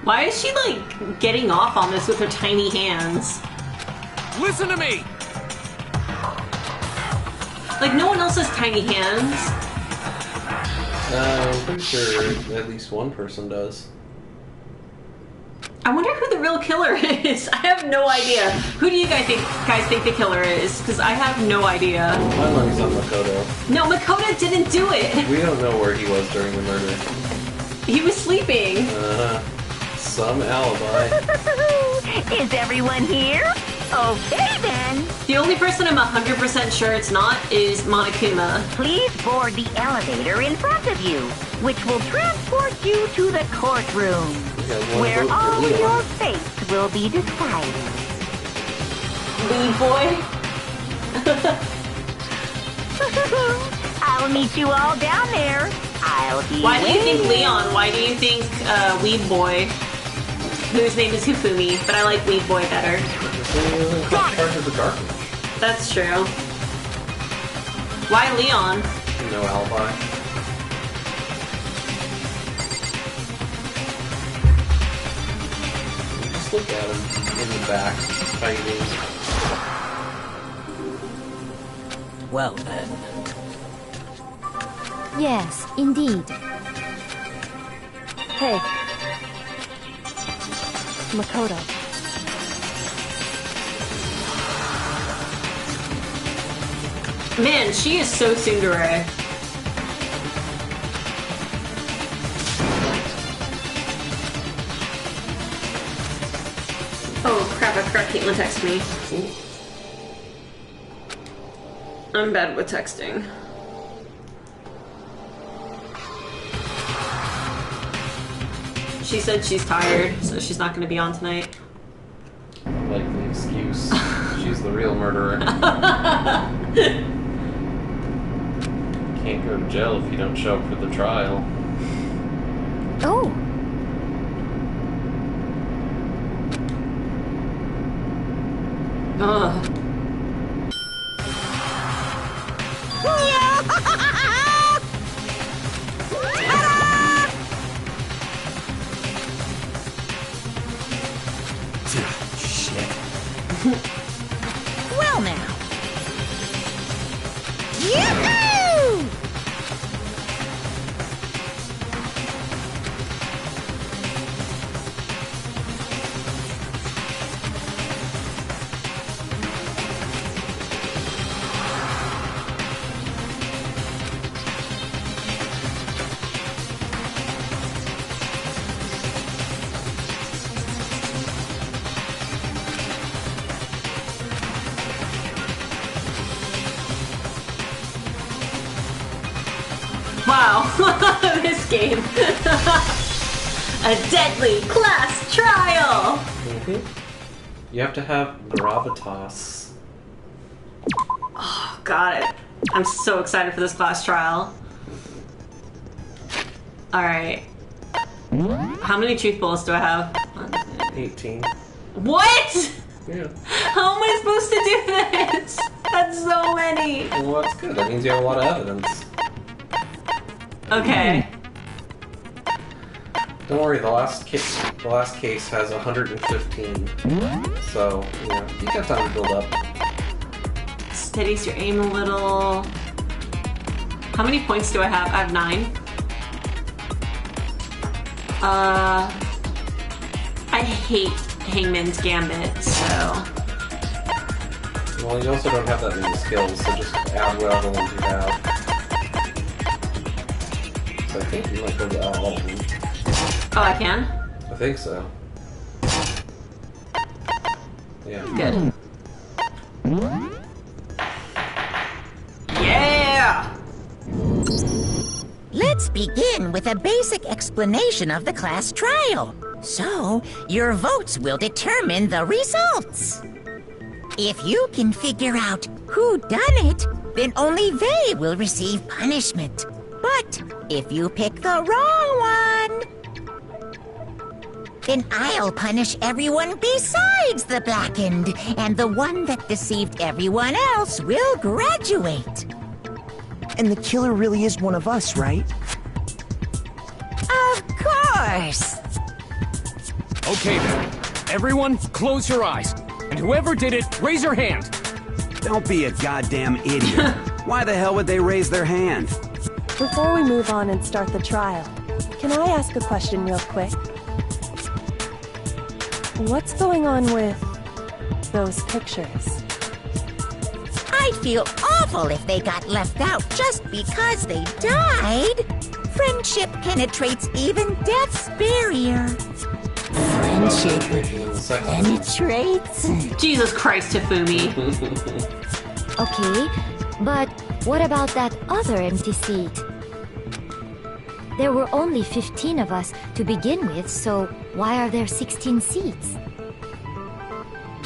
Why is she like getting off on this with her tiny hands? Listen to me! Like no one else has tiny hands. I'm pretty sure at least one person does. I wonder who the real killer is. I have no idea. Who do you guys think the killer is? Because I have no idea. My money's on Makoto. No, Makoto didn't do it. We don't know where he was during the murder. He was sleeping. Some alibi. Is everyone here? Okay then. The only person I'm 100% sure it's not is Monokuma. Please board the elevator in front of you, which will transport you to the courtroom, where all your fates will be decided. Lead boy? I'll meet you all down there. I'll be Why do you think waiting. Leon? Why do you think Weed Boy? Whose name is Hifumi, but I like Weed Boy better. Part of the darkness. That's true. Why Leon? No alibi. Just look at him in the back, fighting. Well then. yes, indeed. Hey. Makoto. Man, she is so tsundere. Oh crap, I forgot Caitlin texted me. I'm bad with texting. She said she's tired, so she's not going to be on tonight. Like the excuse. She's the real murderer. can't go to jail if you don't show up for the trial. Oh, Ugh. Shit. Well now. Yoo-hoo! Wow, this game. A deadly class trial! You have to have gravitas. Oh, God. I'm so excited for this class trial. Alright. How many truth bullets do I have? 18. What?! Yeah. How am I supposed to do this? That's so many! Well, that's good. That means you have a lot of evidence. Okay. Don't worry, the last case has 115. So, you got time to build up. Steadies your aim a little. How many points do I have? I have 9. I hate Hangman's Gambit, so... Well, you also don't have that many skills, so just add whatever ones you have. So I think you might go to all of them. Oh, I can? I think so. Yeah. Good. Yeah! Let's begin with a basic explanation of the class trial. So, your votes will determine the results. If you can figure out who done it, then only they will receive punishment. But if you pick the wrong one, then I'll punish everyone besides the blackened, and the one that deceived everyone else will graduate. And the killer really is one of us, right? Of course! Okay then. Everyone, close your eyes. And whoever did it, raise your hand. Don't be a goddamn idiot. Why the hell would they raise their hand? Before we move on and start the trial, can I ask a question real quick? What's going on with those pictures? I'd feel awful if they got left out just because they died. Friendship penetrates even death's barrier. Friendship penetrates? Jesus Christ, Hifumi. okay. But what about that other empty seat? There were only 15 of us to begin with, so why are there 16 seats?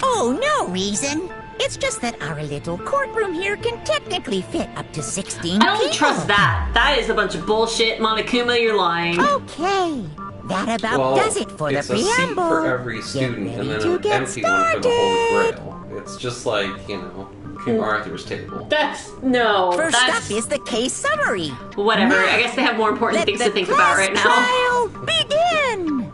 Oh, no reason. It's just that our little courtroom here can technically fit up to 16 I don't people. trust that. That is a bunch of bullshit. Monokuma, you're lying. Okay. That about does it for the it's a preamble. seat for every student, and then an empty one for the Holy Grail. It's just like, King Arthur's table. First up is the case summary. Whatever, Now, I guess they have more important let things the to think about right now. trial begin!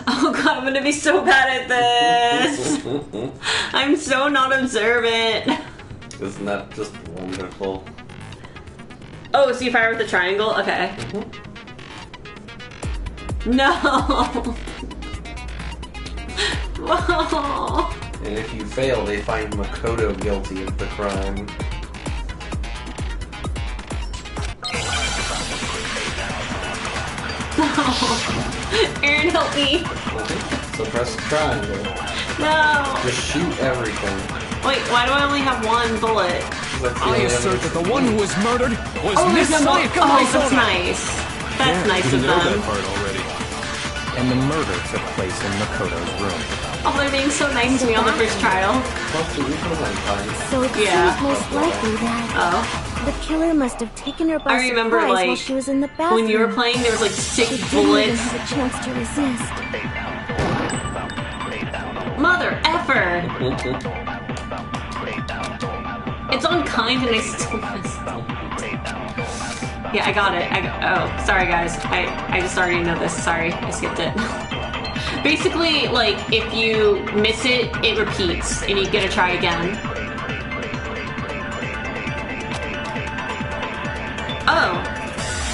Oh god, I'm gonna be so bad at this. I'm so not observant. Isn't that just wonderful? Oh, so you fire with the triangle? Okay. No. Whoa. And if you fail, they find Makoto guilty of the crime. No. Aaron, help me. So press triangle. No! Just shoot everything. Wait, why do I only have one bullet? I assert that the one who was murdered was Miss there's no more. Sayaka Oh, that's Maizuna. nice. That's nice of them. part already. And the murder took place in Makoto's room. Oh, they're being so nice to me on the first trial. So it Yeah. seems most likely that Oh. the killer must have taken her by I remember, surprise while like, she was in the bathroom. When you were playing, there was like 6 She didn't even bullets. have a chance to resist. Mother effer! It's unkind and I still missed. Yeah, I got it. Oh, sorry guys. I just already know this. Sorry, I skipped it. Basically, like, if you miss it, it repeats, and you get to try again. Oh,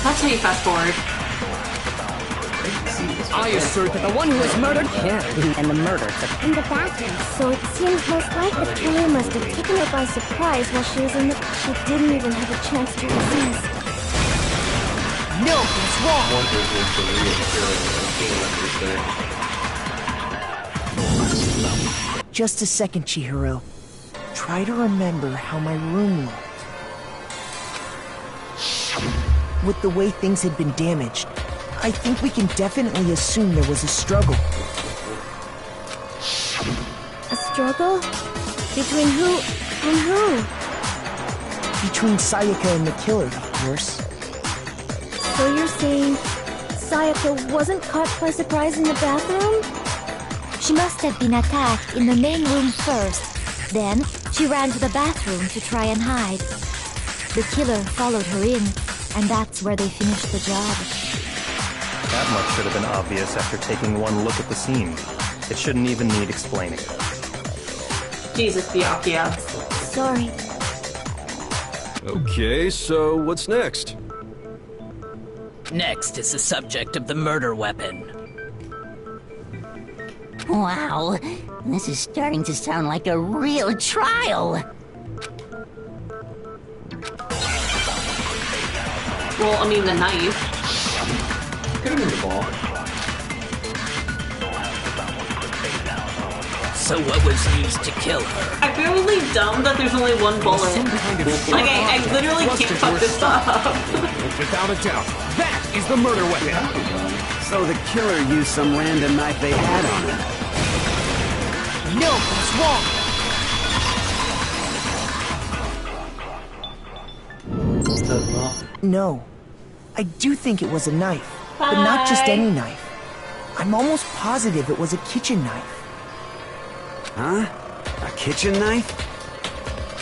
that's how you fast forward. I assert that the one who was murdered And the murder took In the bathroom. So it seems most likely the killer must have taken her by surprise while she was in the... She didn't even have a chance to resist. No, it's wrong. Just a second, Chihiro. Try to remember how my room looked. With the way things had been damaged, I think we can definitely assume there was a struggle. A struggle? Between who and who? Between Sayaka and the killer, of course. So you're saying Sayaka wasn't caught by surprise in the bathroom? She must have been attacked in the main room first. Then, she ran to the bathroom to try and hide. The killer followed her in, and that's where they finished the job. That much should have been obvious after taking one look at the scene. It shouldn't even need explaining. Jesus, Byakuya. Sorry. Okay, so what's next? Next is the subject of the murder weapon. Wow, this is starting to sound like a real trial. Well, I mean the knife. Could have been the ball. So what was used to kill her? I feel really dumb that there's only one bullet. Like, I literally can't fuck this up. Without a doubt, that is the murder weapon. So the killer used some random knife they had on him. No, it's wrong. No. I do think it was a knife, but not just any knife. I'm almost positive it was a kitchen knife. Huh? A kitchen knife?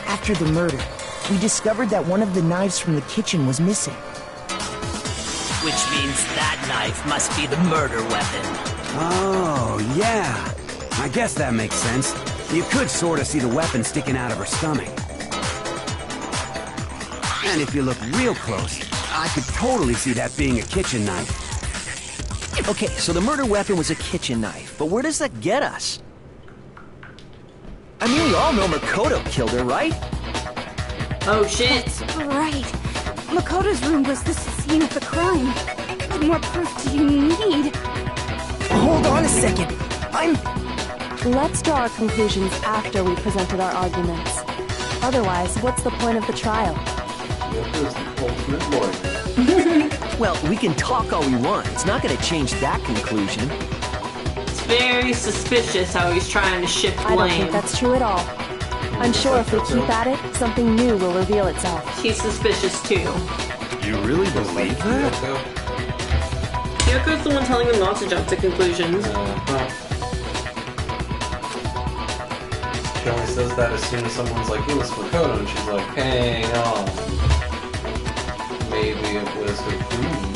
After the murder, we discovered that one of the knives from the kitchen was missing. Which means that knife must be the murder weapon. Oh, yeah. I guess that makes sense. You could sort of see the weapon sticking out of her stomach. And if you look real close, I could totally see that being a kitchen knife. Okay, so the murder weapon was a kitchen knife, but where does that get us? I mean, we all know Makoto killed her, right? Oh shit. Right. Makoto's room was the scene of the crime. What more proof do you need? Hold on a second. Let's draw our conclusions after we presented our arguments. Otherwise, what's the point of the trial? Well, we can talk all we want. It's not going to change that conclusion. It's very suspicious how he's trying to shift I don't think blame. that's true at all. I'm sure if we keep at it, something new will reveal itself. He's suspicious too. You really believe that? Kyoko's the one telling him not to jump to conclusions. She only says that as soon as someone's like, it was Makoto, and she's like, hang on. Maybe it was her food.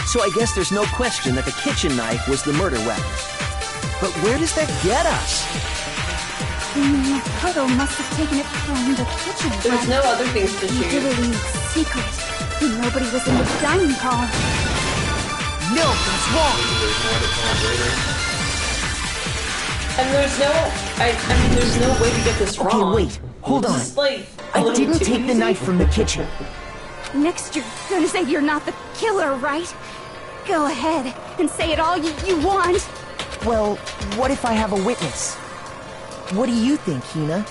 So I guess there's no question that the kitchen knife was the murder weapon. But where does that get us? Makoto must have taken it from the kitchen. There's no other things to shoot. Literally secret. Nobody was in the dining hall. No, that's wrong. And there's no, I mean, there's no way to get this wrong. Okay, wait, hold on. This is like a I little didn't too take the easy. knife from the kitchen. Next, you're gonna say you're not the killer, right? Go ahead and say it all you want. Well, what if I have a witness? What do you think, Hina?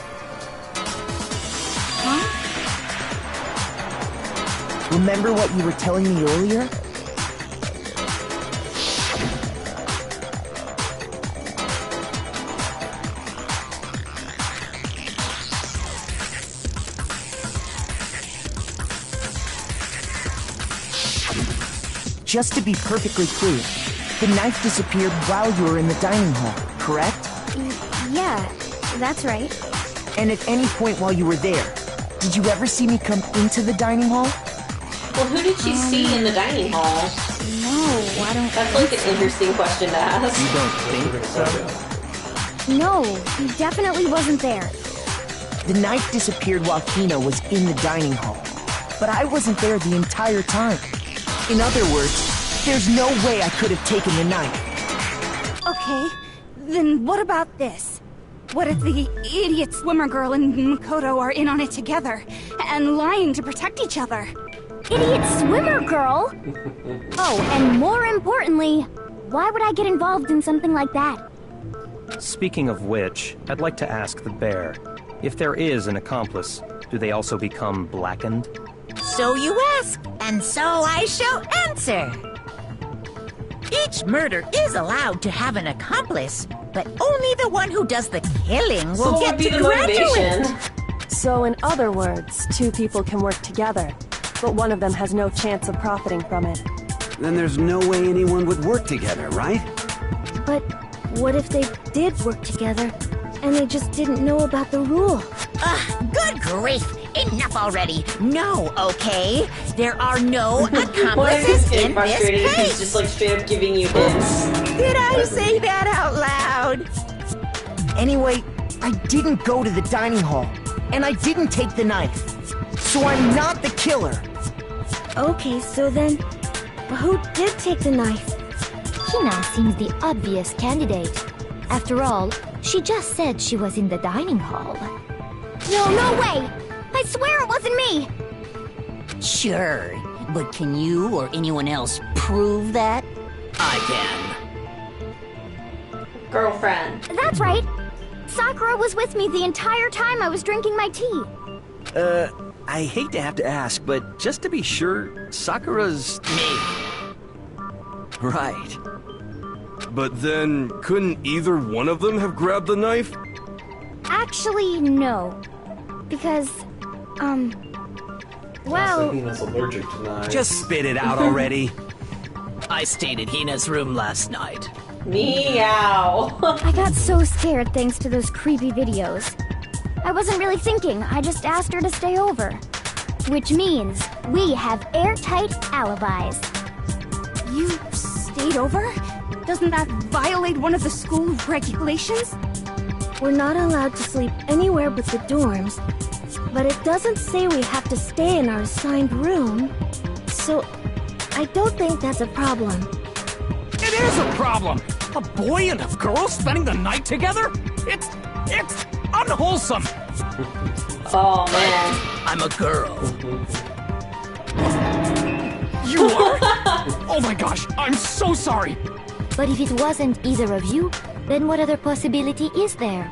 Huh? Remember what you were telling me earlier? Just to be perfectly clear, the knife disappeared while you were in the dining hall, correct? Yeah, that's right. And at any point while you were there, did you ever see me come into the dining hall? Well, who did she see in the dining hall? No, I don't. That's like an interesting question to ask. You don't think so? No, he definitely wasn't there. The knife disappeared while Hina was in the dining hall, but I wasn't there the entire time. In other words, there's no way I could have taken the knife. Okay, then what about this? What if the idiot swimmer girl and Makoto are in on it together, and lying to protect each other? Idiot swimmer girl? Oh, and more importantly, why would I get involved in something like that? Speaking of which, I'd like to ask the bear, if there is an accomplice, do they also become blackened? So you ask, and so I shall answer. Each murder is allowed to have an accomplice, but only the one who does the killing will what get would be to the motivation? graduate. So in other words, two people can work together, but one of them has no chance of profiting from it. Then there's no way anyone would work together, right? But what if they did work together, and they just didn't know about the rule? Good grief! Enough already! No, okay? There are no Why is accomplices this getting in this frustrated if he's case! just like straight up giving you hints? Did I say that out loud? Anyway, I didn't go to the dining hall, and I didn't take the knife. So I'm not the killer. Okay, so then, who did take the knife? Hina seems the obvious candidate. After all, she just said she was in the dining hall. No way! I swear it wasn't me! Sure, but can you or anyone else prove that? I can. Girlfriend. That's right! Sakura was with me the entire time I was drinking my tea. I hate to have to ask, but just to be sure, Sakura's... Me. Right. But then, couldn't either one of them have grabbed the knife? Actually, no. Because, well... Hina's allergic to knives. Just spit it out already. I stayed in Hina's room last night. Meow. I got so scared thanks to those creepy videos. I wasn't really thinking, I just asked her to stay over. Which means we have airtight alibis. You stayed over? Doesn't that violate one of the school regulations? We're not allowed to sleep anywhere but the dorms, but it doesn't say we have to stay in our assigned room, so I don't think that's a problem. It is a problem! A boy and a girl spending the night together? It's unwholesome! Oh man. I'm a girl. You are? Oh my gosh, I'm so sorry! But if it wasn't either of you, then what other possibility is there?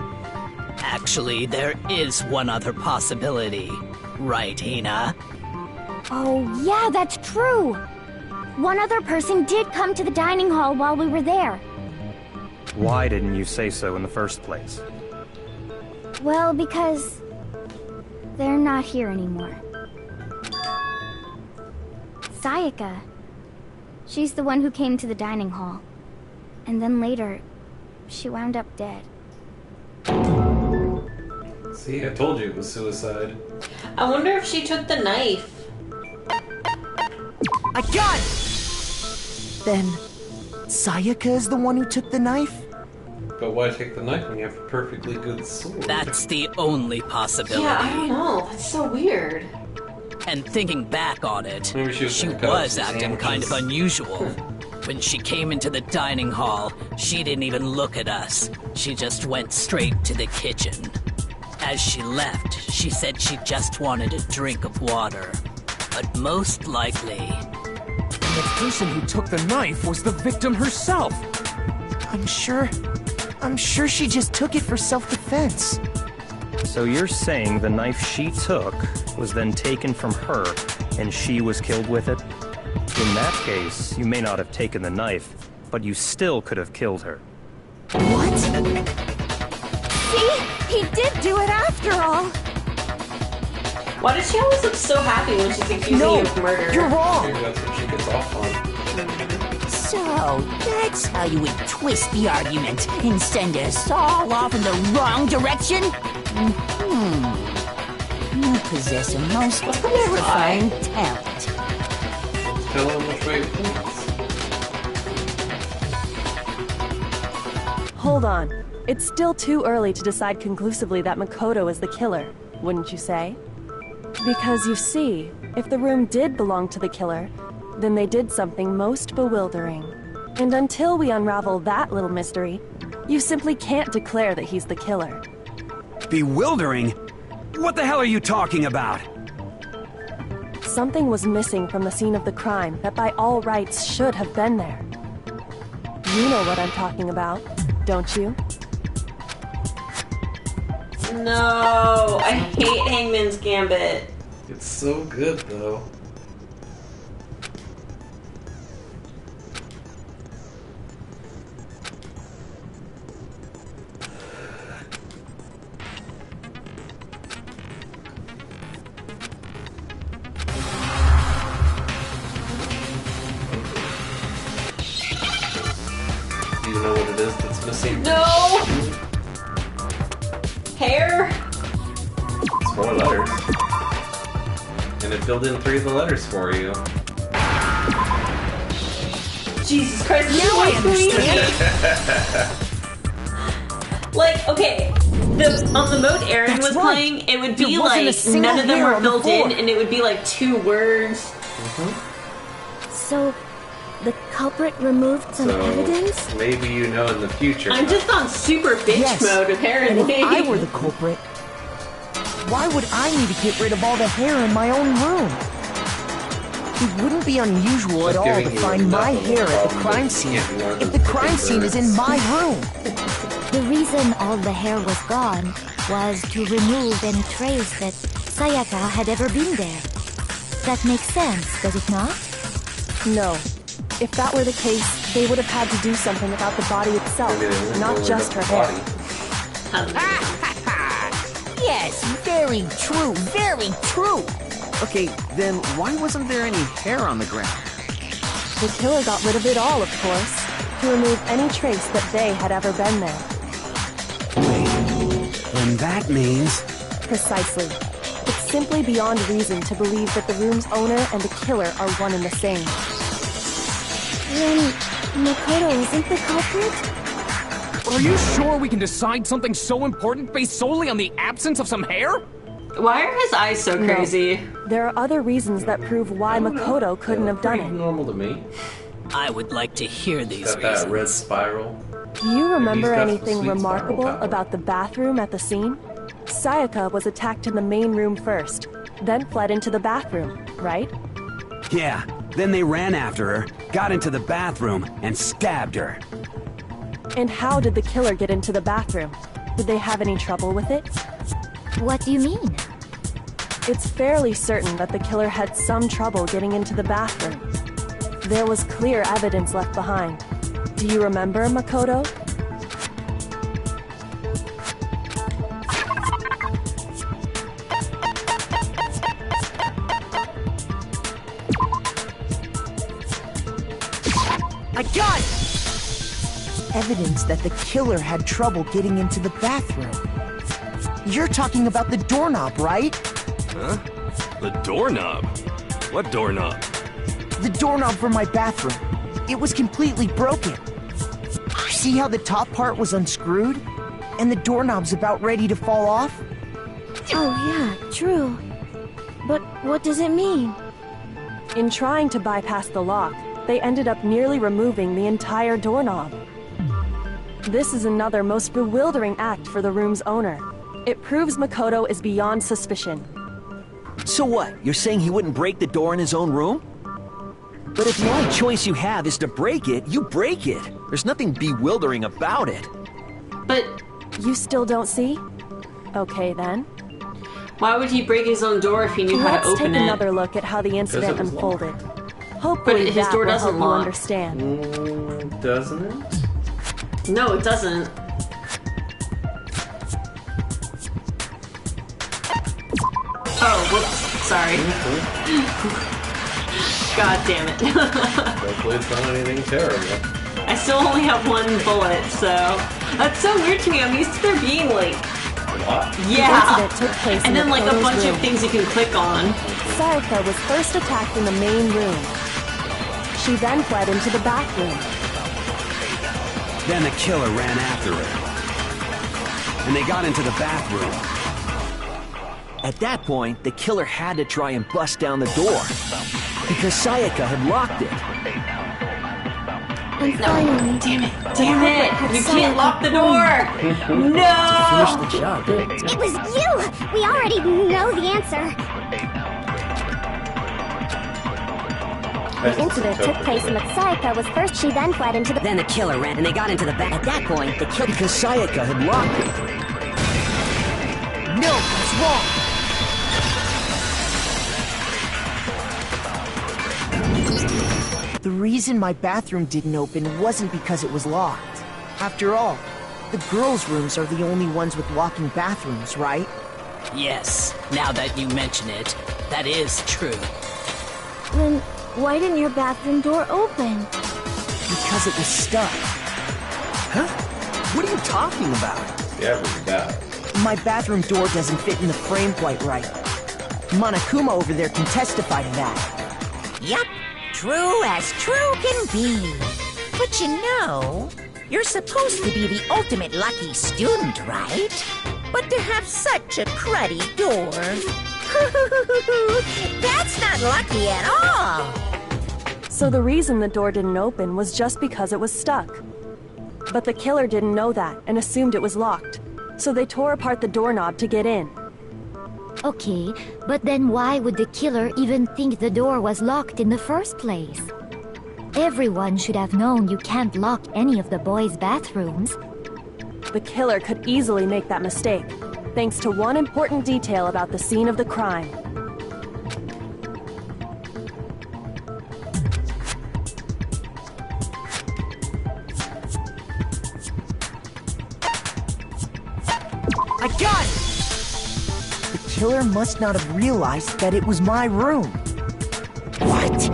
Actually, there is one other possibility. Right, Hina? Oh, yeah, that's true. One other person did come to the dining hall while we were there. Why didn't you say so in the first place? Well, because they're not here anymore. Sayaka. She's the one who came to the dining hall. And then later, she wound up dead. See, I told you it was suicide. I wonder if she took the knife. I got it! Then, Sayaka is the one who took the knife? But why take the knife when you have a perfectly good sword? That's the only possibility. Yeah, I don't know. That's so weird. And thinking back on it, she was acting kind of unusual. When she came into the dining hall, she didn't even look at us. She just went straight to the kitchen. As she left, she said she just wanted a drink of water. But most likely... The person who took the knife was the victim herself. I'm sure she just took it for self-defense. So you're saying the knife she took was then taken from her, and she was killed with it? In that case, you may not have taken the knife, but you still could have killed her. What? See? He did do it after all. Why does she always look so happy when she's accusing you of murder? You're wrong. Maybe that's what she gets off on. So, that's how you would twist the argument and send us all off in the wrong direction? You possess a most terrifying talent. Tell him which way it points. Hold on. It's still too early to decide conclusively that Makoto is the killer, wouldn't you say? Because you see, if the room did belong to the killer, then they did something most bewildering. And until we unravel that little mystery, you simply can't declare that he's the killer. Bewildering? What the hell are you talking about? Something was missing from the scene of the crime that by all rights should have been there. You know what I'm talking about, don't you? No, I hate Hangman's Gambit. It's so good, though. Do you know what it is that's missing? No! Hair? It's 4 letters. And it filled in 3 of the letters for you. Jesus Christ, now I understand. Like, okay, on the mode Aaron That's was right. playing, it would be There wasn't a like single none of them hair were on the filled in, floor. and it would be like 2 words. So, the culprit removed some evidence? Maybe you know in the future. I'm just on super bitch Yes. mode, And apparently. if I were the culprit, why would I need to get rid of all the hair in my own room? It wouldn't be unusual at Just all giving to you find enough my of a hair at the problem crime that you scene can't ignore if those the crime fucking scene is in birds. my room. The reason all the hair was gone was to remove any trace that Sayaka had ever been there. That makes sense, does it not? No. If that were the case, they would have had to do something about the body itself, Maybe they wouldn't not go just her with the hair. body. Yes, very true, very true. Okay, then why wasn't there any hair on the ground? The killer got rid of it all, of course, to remove any trace that they had ever been there. And that means... Precisely. It's simply beyond reason to believe that the room's owner and the killer are one and the same. Then, Makoto isn't the culprit? Are you sure we can decide something so important based solely on the absence of some hair? Why are his eyes so No. crazy? There are other reasons that prove why Makoto couldn't have done Pretty it. normal to me. I would like to hear these Got that reasons. red spiral. Do you remember got the anything sweet remarkable spiral power. about the bathroom at the scene? Sayaka was attacked in the main room first, then fled into the bathroom, right? Yeah, then they ran after her, got into the bathroom, and stabbed her. And how did the killer get into the bathroom? Did they have any trouble with it? What do you mean? It's fairly certain that the killer had some trouble getting into the bathroom. There was clear evidence left behind. Do you remember, Makoto? I got it! Evidence that the killer had trouble getting into the bathroom. You're talking about the doorknob, right? Huh? The doorknob? What doorknob? The doorknob for my bathroom. It was completely broken. See how the top part was unscrewed? And the doorknob's about ready to fall off? Oh yeah, true. But what does it mean? In trying to bypass the lock, they ended up nearly removing the entire doorknob. This is another most bewildering act for the room's owner. It proves Makoto is beyond suspicion. So what? You're saying he wouldn't break the door in his own room? But if the only choice you have is to break it, you break it. There's nothing bewildering about it. But you still don't see? Okay then. Why would he break his own door if he knew how to open it? Let's take another look at how the incident unfolded. Hopefully But his that door will doesn't help you lock. understand. Doesn't it? No, it doesn't. Oh, whoops. Sorry. God damn it. Hopefully it's not anything terrible. I still only have one bullet, so... That's so weird to me. I'm used to there being, like... What? Yeah! The incident took place And in then, like, a Makoto's bunch room. of things you can click on. Sayaka was first attacked in the main room. She then fled into the bathroom. Then the killer ran after her. And they got into the bathroom. At that point, the killer had to try and bust down the door. Because Sayaka had locked it. And finally, Damn it! You can't lock the door! No! Finish the job. It was you! We already know the answer. the incident took place when Sayaka was first. She then fled into the... Then the killer ran, and they got into the back. At that point, the killer... Because Sayaka had locked it. No, that's wrong. The reason my bathroom didn't open wasn't because it was locked. After all, the girls' rooms are the only ones with locking bathrooms, right? Yes, now that you mention it, that is true. Then why didn't your bathroom door open? Because it was stuck. Huh? What are you talking about? Yeah, really bad. My bathroom door doesn't fit in the frame quite right. Monokuma over there can testify to that. Yup, true as true can be. But you know, you're supposed to be the ultimate lucky student, right? But to have such a cruddy door... That's not lucky at all! So the reason the door didn't open was just because it was stuck. But the killer didn't know that and assumed it was locked. So they tore apart the doorknob to get in. Okay, but then why would the killer even think the door was locked in the first place? Everyone should have known you can't lock any of the boys' bathrooms. The killer could easily make that mistake, thanks to one important detail about the scene of the crime. I got it! The killer must not have realized that it was my room. What?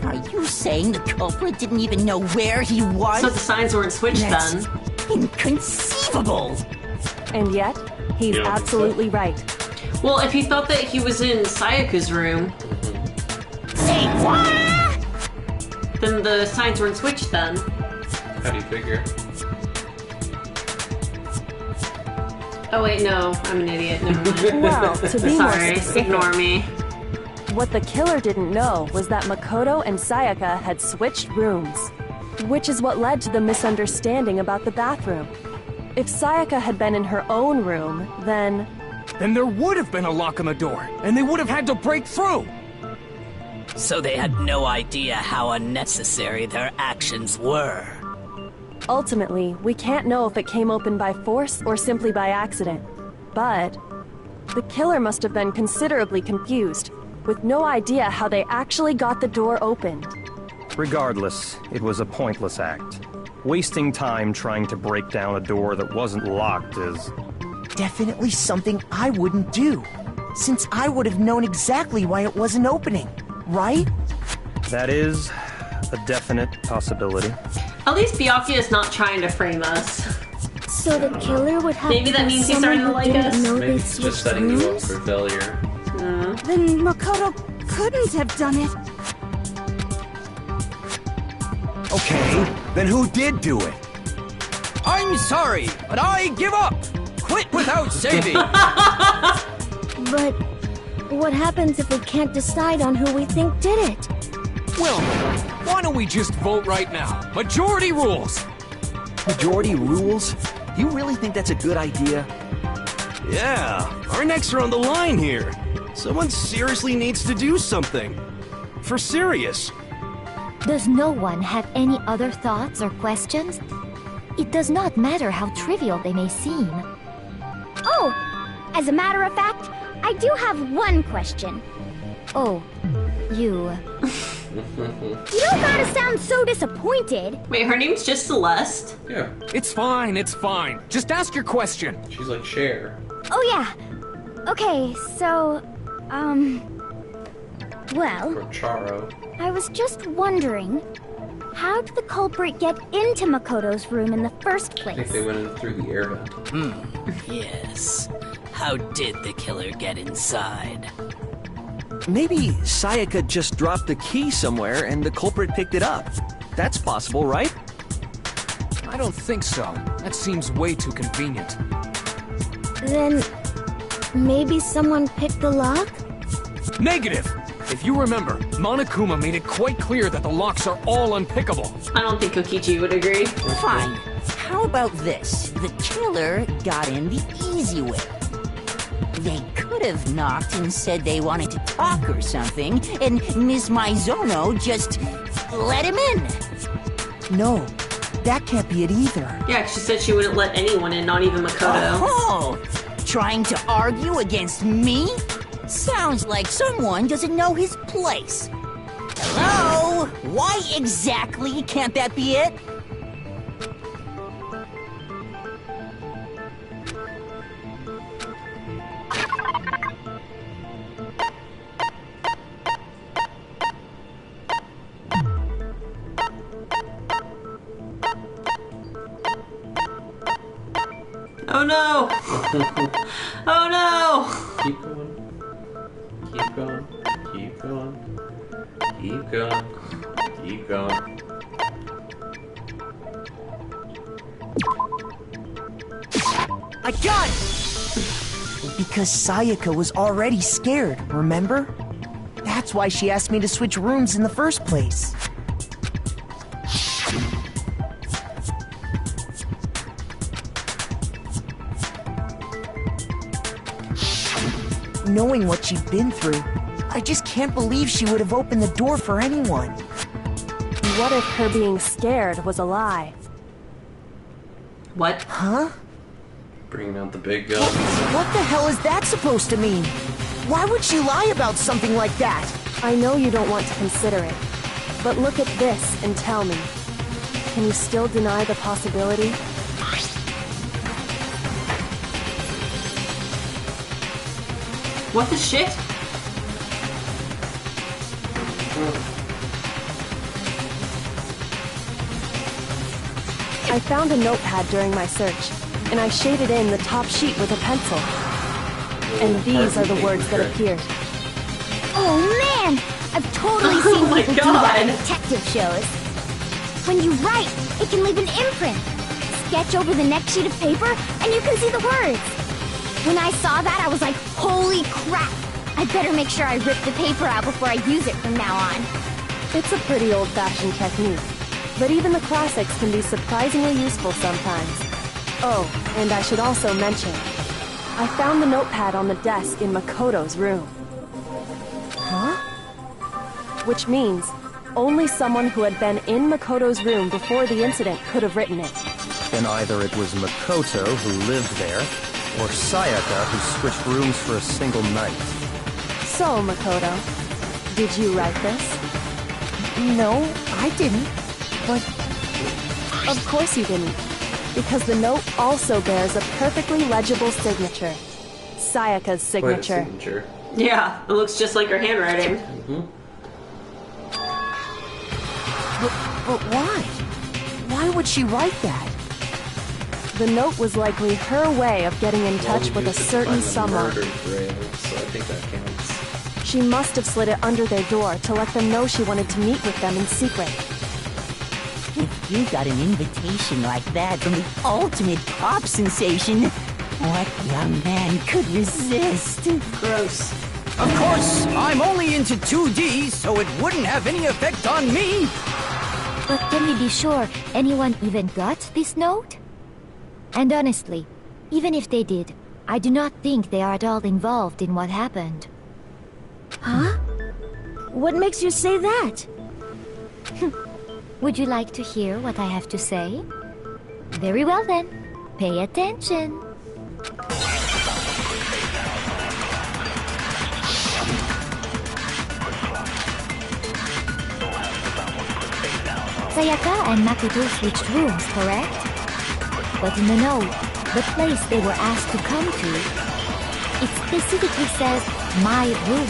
Are you saying the culprit didn't even know where he was? So the signs weren't switched That's then. inconceivable! And yet, he's absolutely right. Well, if he thought that he was in Sayaka's room... Say what? Then the signs weren't switched then. How do you figure? Oh wait, no. I'm an idiot. Never mind. Well, to be more Sorry, specific, ignore me. what the killer didn't know was that Makoto and Sayaka had switched rooms, which is what led to the misunderstanding about the bathroom. If Sayaka had been in her own room, then there would have been a lock on the door, and they would have had to break through! So they had no idea how unnecessary their actions were. ultimately, we can't know if it came open by force or simply by accident. But the killer must have been considerably confused, with no idea how they actually got the door opened. Regardless, it was a pointless act. Wasting time trying to break down a door that wasn't locked is... definitely something I wouldn't do, since I would have known exactly why it wasn't opening, right? That is a definite possibility. At least Byakuya is not trying to frame us. So the killer would have Maybe to that be means he's someone starting to who like didn't us. know Maybe they it's just switched setting you up rooms? for failure. Then Makoto couldn't have done it. Okay, then who did do it? I'm sorry, but I give up. Quit without saving. But what happens if we can't decide on who we think did it? Well, why don't we just vote right now? Majority rules. Majority rules? You really think that's a good idea? Yeah, our necks are on the line here. Someone seriously needs to do something. For serious. Does no one have any other thoughts or questions? It does not matter how trivial they may seem. Oh, as a matter of fact, I do have one question. Oh, you... You don't gotta sound so disappointed. Wait, her name's just Celeste? Yeah. It's fine, it's fine. Just ask your question. She's like Cher. Oh yeah. Okay, so, well, Or Charo. I was just wondering, how did the culprit get into Makoto's room in the first I think place? they went in through the air vent. Yes. How did the killer get inside? Maybe Sayaka just dropped the key somewhere and the culprit picked it up. That's possible, right? I don't think so. That seems way too convenient. Then... maybe someone picked the lock? Negative! If you remember, Monokuma made it quite clear that the locks are all unpickable. I don't think Kokichi would agree. Fine. How about this? The killer got in the easy way. They could have knocked and said they wanted to talk or something, and Ms. Maizono just let him in. No, that can't be it either. Yeah, she said she wouldn't let anyone in, not even Makoto. Oh, trying to argue against me? Sounds like someone doesn't know his place. Hello? Why exactly can't that be it? Oh no! Oh no! Keep going. Keep going. Keep going. Keep going. Keep going. I got it! Because Sayaka was already scared, remember? That's why she asked me to switch rooms in the first place. Knowing what she'd been through, I just can't believe she would have opened the door for anyone. What if her being scared was a lie? What? Huh? Bringing out the big guns. What the hell is that supposed to mean? Why would she lie about something like that? I know you don't want to consider it, but look at this and tell me. Can you still deny the possibility? What the shit? I found a notepad during my search, and I shaded in the top sheet with a pencil. And these are the words that appeared. Oh man! I've totally seen my people do that in God. detective shows. When you write, it can leave an imprint. Sketch over the next sheet of paper, and you can see the words. When I saw that, I was like, holy crap! I better make sure I rip the paper out before I use it from now on. It's a pretty old-fashioned technique, but even the classics can be surprisingly useful sometimes. Oh, and I should also mention, I found the notepad on the desk in Makoto's room. Huh? Which means only someone who had been in Makoto's room before the incident could have written it. Then either it was Makoto who lived there, or Sayaka who switched rooms for a single night. So, Makoto, did you write this? No, I didn't. But Of course you didn't, because the note also bears a perfectly legible signature. Sayaka's Quite a signature. signature. Yeah, it looks just like her handwriting. But why? Why would she write that? The note was likely her way of getting in touch with a certain someone. So I think that counts. She must have slid it under their door to let them know she wanted to meet with them in secret. you got an invitation like that from the ultimate pop sensation, what young man could resist? Gross. Of course, I'm only into 2D, so it wouldn't have any effect on me. But can we be sure anyone even got this note? And honestly, even if they did, I do not think they are at all involved in what happened. Huh? What makes you say that? Would you like to hear what I have to say? Very well then. Pay attention. Sayaka and Makoto switched rooms, correct? But in the note, the place they were asked to come to, it specifically says, my room.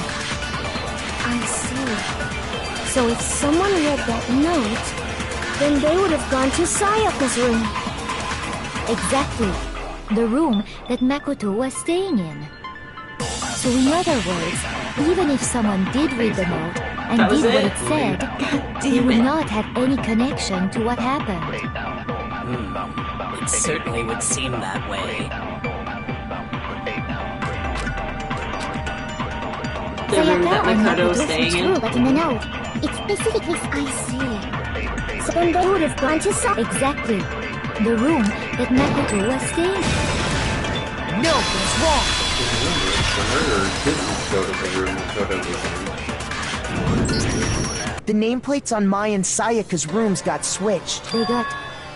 I see. So if someone read that note, then they would have gone to Sayaka's room. Exactly. The room that Makoto was staying in. So in other words, even if someone did read the note and did what it said, they would not have any connection to what happened. It certainly would seem that way. The room that Makoto was staying in? But in the note, it specifically... I see. So then they would have gone to Exactly. The room that Makoto was staying in. No, it's wrong. The murderer didn't go to the room Makoto was in. The nameplates on Mai and Sayaka's rooms got switched. They got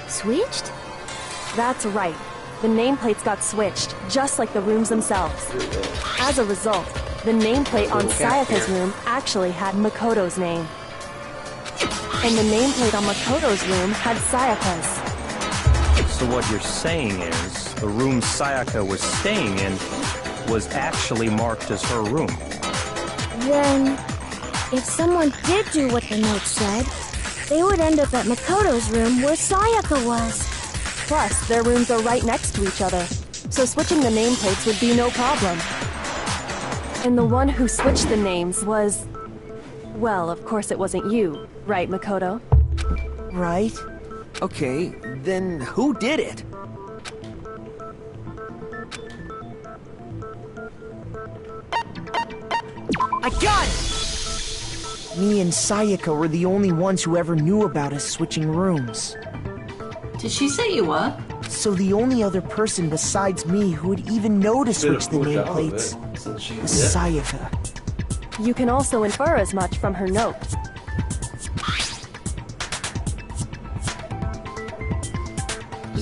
switched? That's right. The nameplates got switched, just like the rooms themselves. As a result, the nameplate on Sayaka's room actually had Makoto's name. And the nameplate on Makoto's room had Sayaka's. So what you're saying is, the room Sayaka was staying in was actually marked as her room. Then, if someone did do what the note said, they would end up at Makoto's room where Sayaka was. Plus, their rooms are right next to each other, so switching the nameplates would be no problem. And the one who switched the names was... Well, of course it wasn't you, right, Makoto? Right? Okay, then who did it? I got it! Me and Sayaka were the only ones who ever knew about us switching rooms. Did she set you up? So the only other person besides me who would even know to switch the nameplates was Sayaka. You can also infer as much from her note.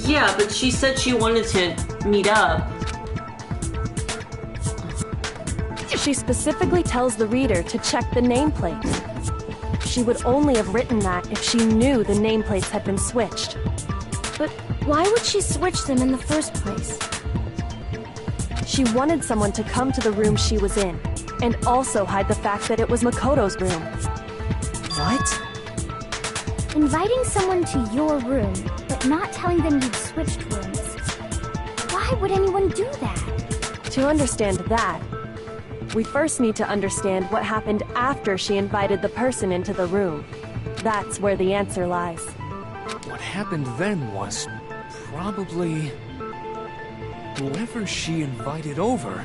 Yeah, but she said she wanted to meet up. She specifically tells the reader to check the nameplate. She would only have written that if she knew the nameplates had been switched. But why would she switch them in the first place? She wanted someone to come to the room she was in, and also hide the fact that it was Makoto's room. What? Inviting someone to your room, but not telling them you've switched rooms. Why would anyone do that? To understand that, we first need to understand what happened after she invited the person into the room. That's where the answer lies. What happened then was probably whoever she invited over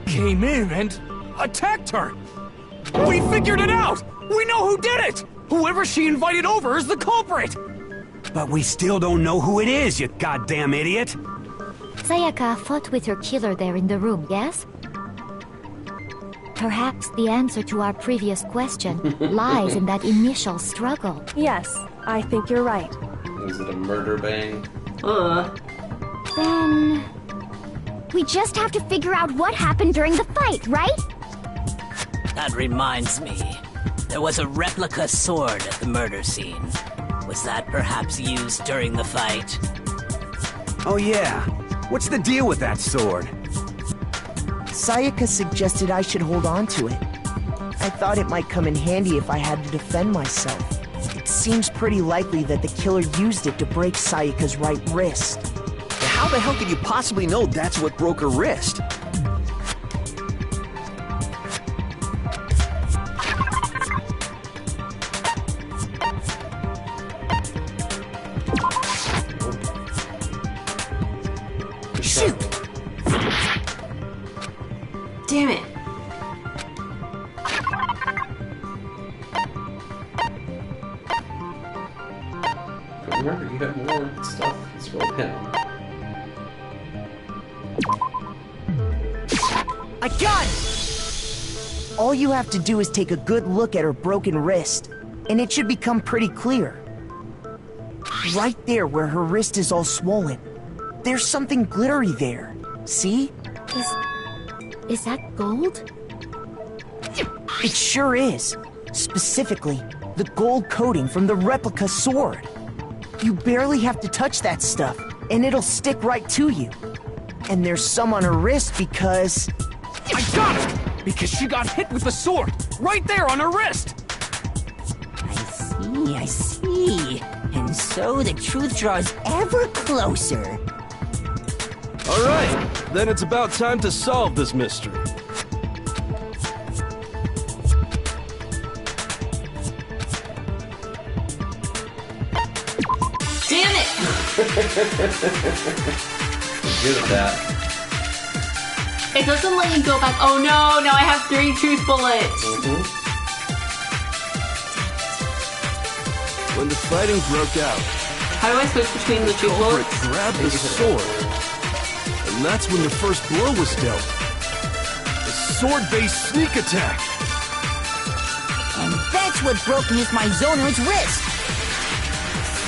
came in and attacked her. We figured it out! We know who did it! Whoever she invited over is the culprit! But we still don't know who it is, you goddamn idiot! Sayaka fought with her killer there in the room, yes? Perhaps the answer to our previous question lies in that initial struggle. Yes, I think you're right. Was it a murder bang? Then... we just have to figure out what happened during the fight, right? That reminds me. There was a replica sword at the murder scene. Was that perhaps used during the fight? Oh yeah. What's the deal with that sword? Sayaka suggested I should hold on to it. I thought it might come in handy if I had to defend myself. It seems pretty likely that the killer used it to break Sayaka's right wrist. How the hell could you possibly know that's what broke her wrist? Shoot! Damn it. Remember, you have more stuff to slow down. I got it! All you have to do is take a good look at her broken wrist, and it should become pretty clear. Right there where her wrist is all swollen, there's something glittery there. See? Is that gold? It sure is. Specifically, the gold coating from the replica sword. You barely have to touch that stuff, and it'll stick right to you. And there's some on her wrist because... I got it! Because she got hit with the sword! Right there on her wrist! I see. And so the truth draws ever closer. Alright, then it's about time to solve this mystery. Damn it! Good at that. It doesn't let you go back. Oh no, now I have 3 truth bullets. When the fighting broke out, How do I switch between the truth culprit bullets? grabbed the sword, and that's when the first blow was dealt. A sword-based sneak attack. And that's what broke Miss Maizono's wrist.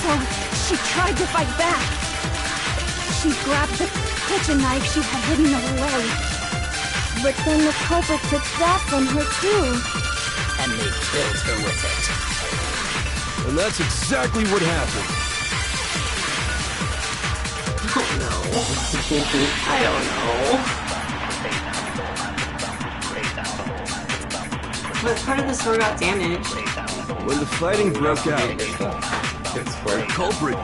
So, she tried to fight back. She grabbed the kitchen knife she had hidden away. But then the culprit took that from her too. And they killed her with it. And that's exactly what happened. I don't know. But part of the sword got damaged. When the fighting broke out, the culprit...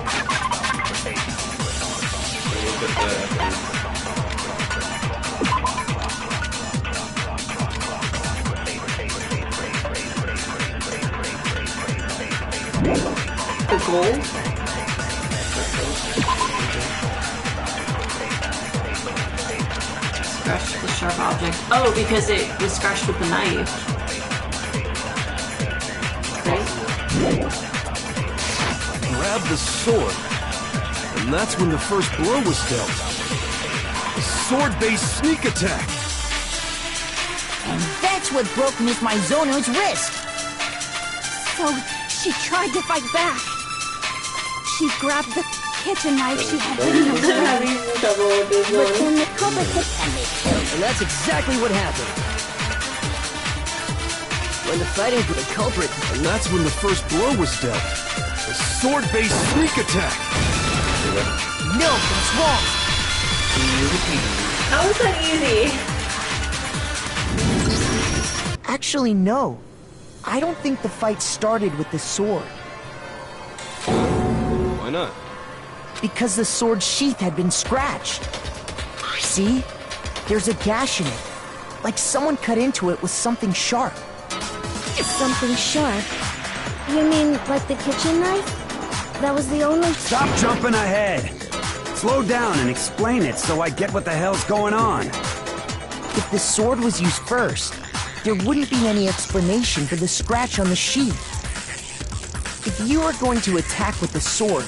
The gold? Scratched the sharp object. Oh, because it was scratched with the knife. Right? Grabbed the sword, and that's when the first blow was dealt. A sword-based sneak attack. And that's what broke Miss Maizono's wrist. So, she tried to fight back. She grabbed the kitchen knife she had hidden away. But then the culprit took... And that's exactly what happened. When the fighting for the culprit... And that's when the first blow was dealt. A sword-based sneak attack. No, that's wrong. How is that easy? Actually, no. I don't think the fight started with the sword. Why not? Because the sword's sheath had been scratched. See? There's a gash in it. Like someone cut into it with something sharp. Something sharp? You mean like the kitchen knife? That was the only... Stop jumping ahead! Slow down and explain it so I get what the hell's going on. If the sword was used first, there wouldn't be any explanation for the scratch on the sheath. If you were going to attack with the sword,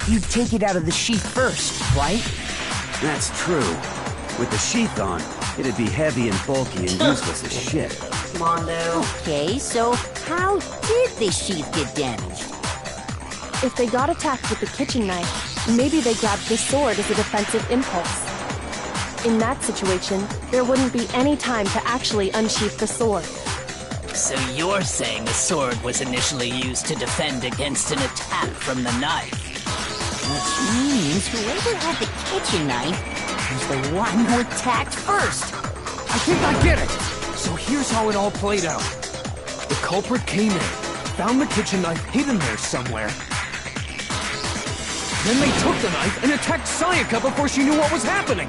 you'd take it out of the sheath first, right? That's true. With the sheath on, it'd be heavy and bulky and useless as shit. Mondo. Okay, so how did the sheath get damaged? If they got attacked with the kitchen knife, maybe they grabbed the sword as a defensive impulse. In that situation, there wouldn't be any time to actually unsheath the sword. So you're saying the sword was initially used to defend against an attack from the knife? Which means whoever had the kitchen knife was the one who attacked first. I think I get it! So here's how it all played out. The culprit came in, found the kitchen knife hidden there somewhere. Then they took the knife and attacked Sayaka before she knew what was happening.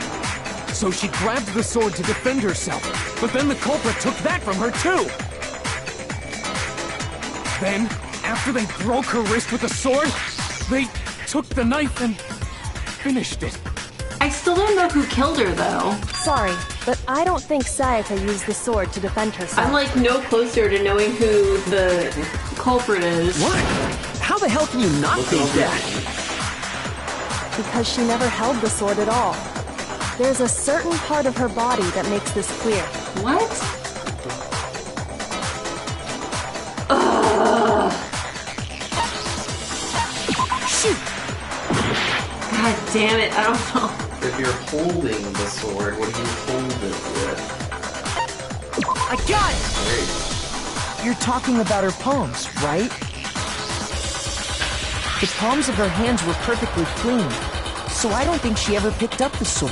So she grabbed the sword to defend herself, but then the culprit took that from her too. Then, after they broke her wrist with the sword, they took the knife and finished it. I still don't know who killed her, though. Sorry, but I don't think Sayaka used the sword to defend herself. I'm like no closer to knowing who the culprit is. What? How the hell can you not think that? Because she never held the sword at all. There's a certain part of her body that makes this clear. What? Ugh. Shoot! God damn it, I don't know. If you're holding the sword, what do you hold it with? I got it! Great. You're talking about her palms, right? The palms of her hands were perfectly clean, so I don't think she ever picked up the sword.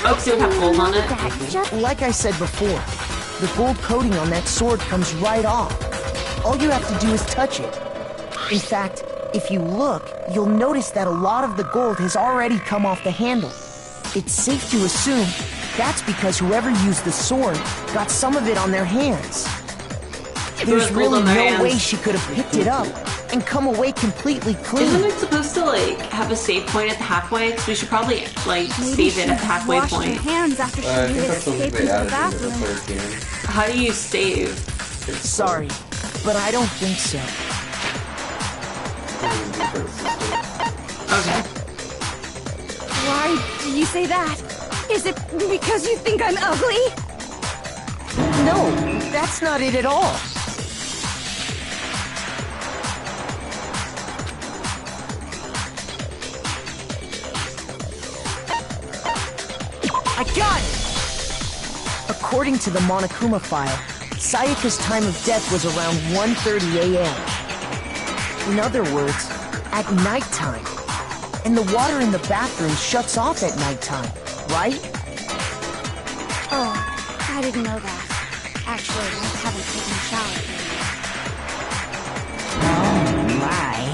Oh, so it would have gold on it? Like I said before, the gold coating on that sword comes right off. All you have to do is touch it. In fact, if you look, you'll notice that a lot of the gold has already come off the handle. It's safe to assume that's because whoever used the sword got some of it on their hands. There's really no way she could have picked it up and come away completely clean. Isn't it supposed to, like, have a save point at the halfway? Because we should probably, like, save it at the halfway point. Her hands after she escaped into the bathroom. How do you save? Sorry, but I don't think so. Okay. Why do you say that? Is it because you think I'm ugly? No, that's not it at all. I got it! According to the Monokuma file, Sayaka's time of death was around 1:30 a.m. In other words, at nighttime. And the water in the bathroom shuts off at nighttime, right? Oh, I didn't know that. Actually, I haven't taken a shower Oh, my.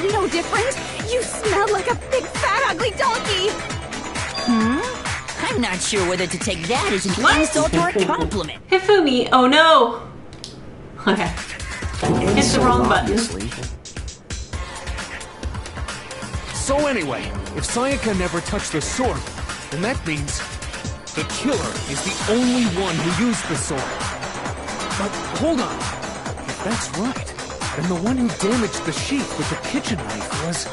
You're no different. You smell like a big, fat, ugly donkey. I'm not sure whether to take that as an insult or a compliment. Hifumi, oh no! Okay. Hit the wrong button. So anyway, if Sayaka never touched the sword, then that means the killer is the only one who used the sword. But hold on. If that's right, then the one who damaged the sheath with the kitchen knife was...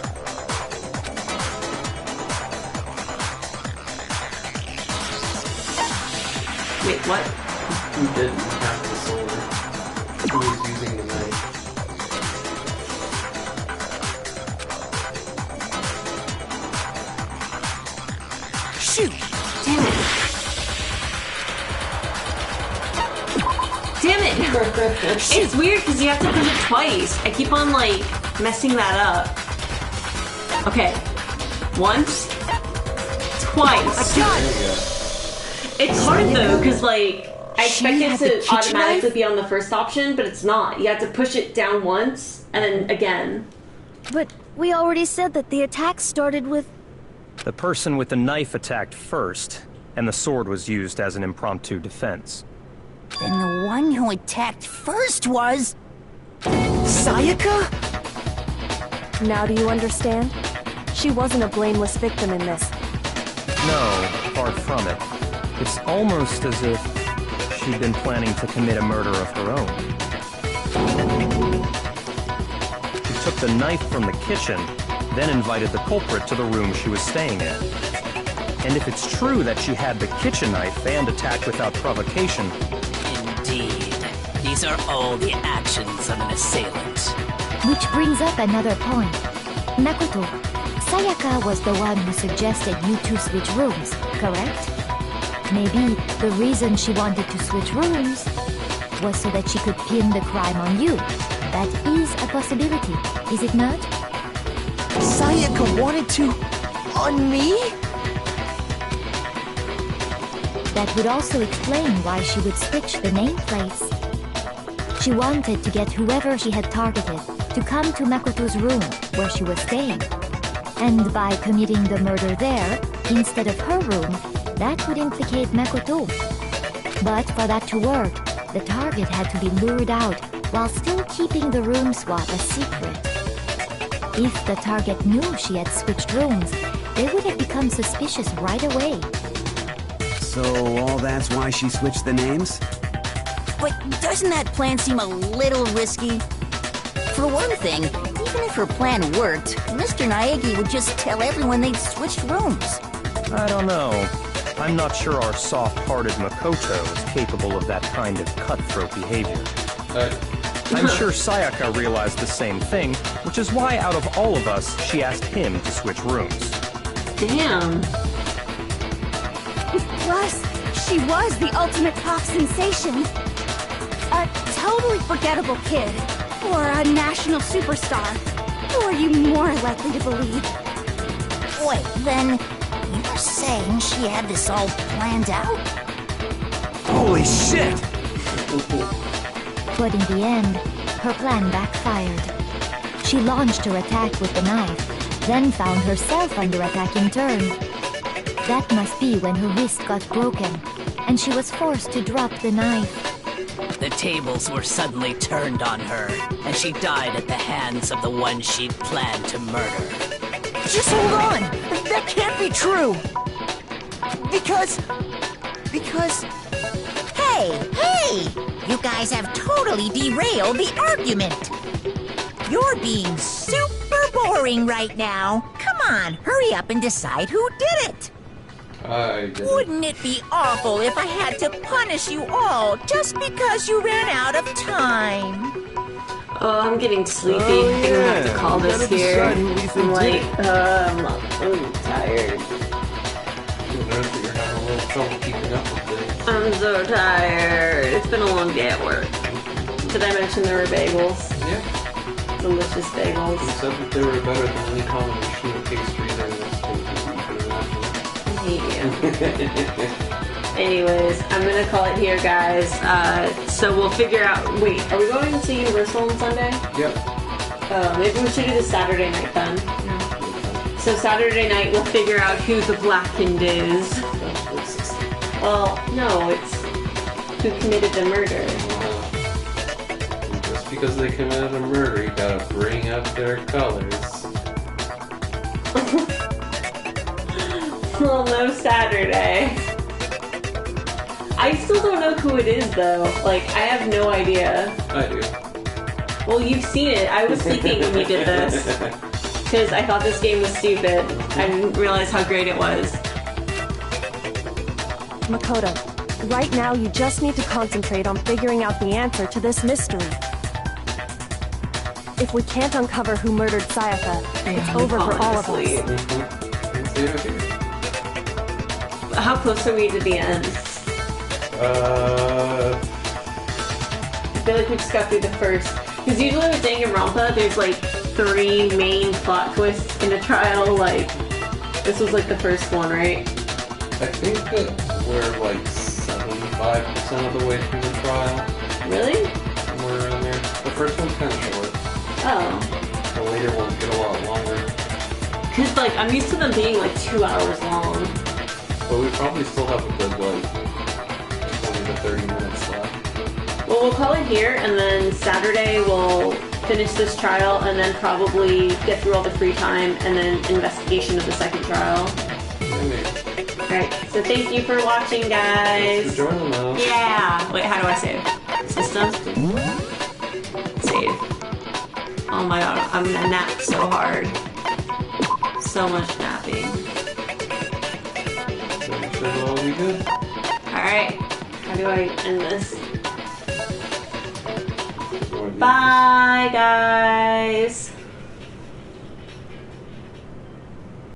Wait, what? Who didn't have the sword? Who was using the knife? Shoot! Damn it. Damn it! It's weird because you have to push it twice. I keep on, like, messing that up. Okay. Once. Twice. It's hard though, because, like, I expect it to automatically be on the first option, but it's not. You have to push it down once, and then again. But we already said that the attack started with... The person with the knife attacked first, and the sword was used as an impromptu defense. Then the one who attacked first was... Sayaka? Now do you understand? She wasn't a blameless victim in this. No, far from it. It's almost as if she'd been planning to commit a murder of her own. She took the knife from the kitchen, then invited the culprit to the room she was staying in. And if it's true that she had the kitchen knife and attacked without provocation... Indeed. These are all the actions of an assailant. Which brings up another point. Makoto, Sayaka was the one who suggested you two switch rooms, correct? Maybe the reason she wanted to switch rooms was so that she could pin the crime on you. That is a possibility, is it not? Sayaka wanted to... on me? That would also explain why she would switch the nameplates. She wanted to get whoever she had targeted to come to Makoto's room where she was staying. And by committing the murder there, instead of her room, that would implicate Makoto. But for that to work, the target had to be lured out while still keeping the room swap a secret. If the target knew she had switched rooms, they would have become suspicious right away. So all that's why she switched the names? But doesn't that plan seem a little risky? For one thing, even if her plan worked, Mr. Naegi would just tell everyone they'd switched rooms. I don't know. I'm not sure our soft-hearted Makoto is capable of that kind of cutthroat behavior. I'm sure Sayaka realized the same thing, which is why out of all of us, she asked him to switch rooms. Damn. Plus, she was the ultimate pop sensation. A totally forgettable kid. Or a national superstar. Who are you more likely to believe? Wait, then you're saying she had this all planned out? Holy shit! But in the end, her plan backfired. She launched her attack with the knife, then found herself under attack in turn. That must be when her wrist got broken, and she was forced to drop the knife. The tables were suddenly turned on her, and she died at the hands of the one she'd planned to murder. Just hold on! That can't be true! Because... Hey! You guys have totally derailed the argument. You're being super boring right now. Come on, hurry up and decide who did it. Wouldn't it be awful if I had to punish you all just because you ran out of time? Oh, I'm getting sleepy. I think I'm gonna have to call this here. I'm like, I'm tired. You're having a little trouble keeping up with things. I'm so tired. It's been a long day at work. Did I mention there were bagels? Yeah. Delicious bagels. You said that they were better than any combination of pastries and I hate you. Anyways, I'm gonna call it here, guys. So we'll figure out. Wait, are we going to Universal on Sunday? Yep. Maybe we should do this Saturday night then. So Saturday night we'll figure out who the Blackened is. Well, no, it's who committed the murder. Just because they committed a murder, you gotta bring up their colors. Well, no Saturday. I still don't know who it is, though. Like, I have no idea. I do. Well, you've seen it. I was sleeping when you did this. Because I thought this game was stupid. I didn't realize how great it was. Makoto, right now you just need to concentrate on figuring out the answer to this mystery. If we can't uncover who murdered Sayaka, it's over for all of us. How close are we to the end? I feel like we just got through the first. Because usually with Danganronpa, there's like 3 main plot twists in a trial. Like, this was like the first one, right? I think that we're like 75% of the way through the trial. Really? Somewhere around there. The first one's kind of short. Oh. The later ones get a lot longer. Because, like, I'm used to them being like 2 hours long. But we probably still have a good, like, 20 to 30 minutes left. Well, we'll call it here, and then Saturday we'll finish this trial, and then probably get through all the free time, and then investigation of the second trial. Maybe. Alright, so thank you for watching, guys. Thanks for joining us. Yeah! Wait, how do I save? System? Save. Oh my god, I'm gonna nap so hard. So much napping. All be good. Alright, how do I end this? Bye, guys!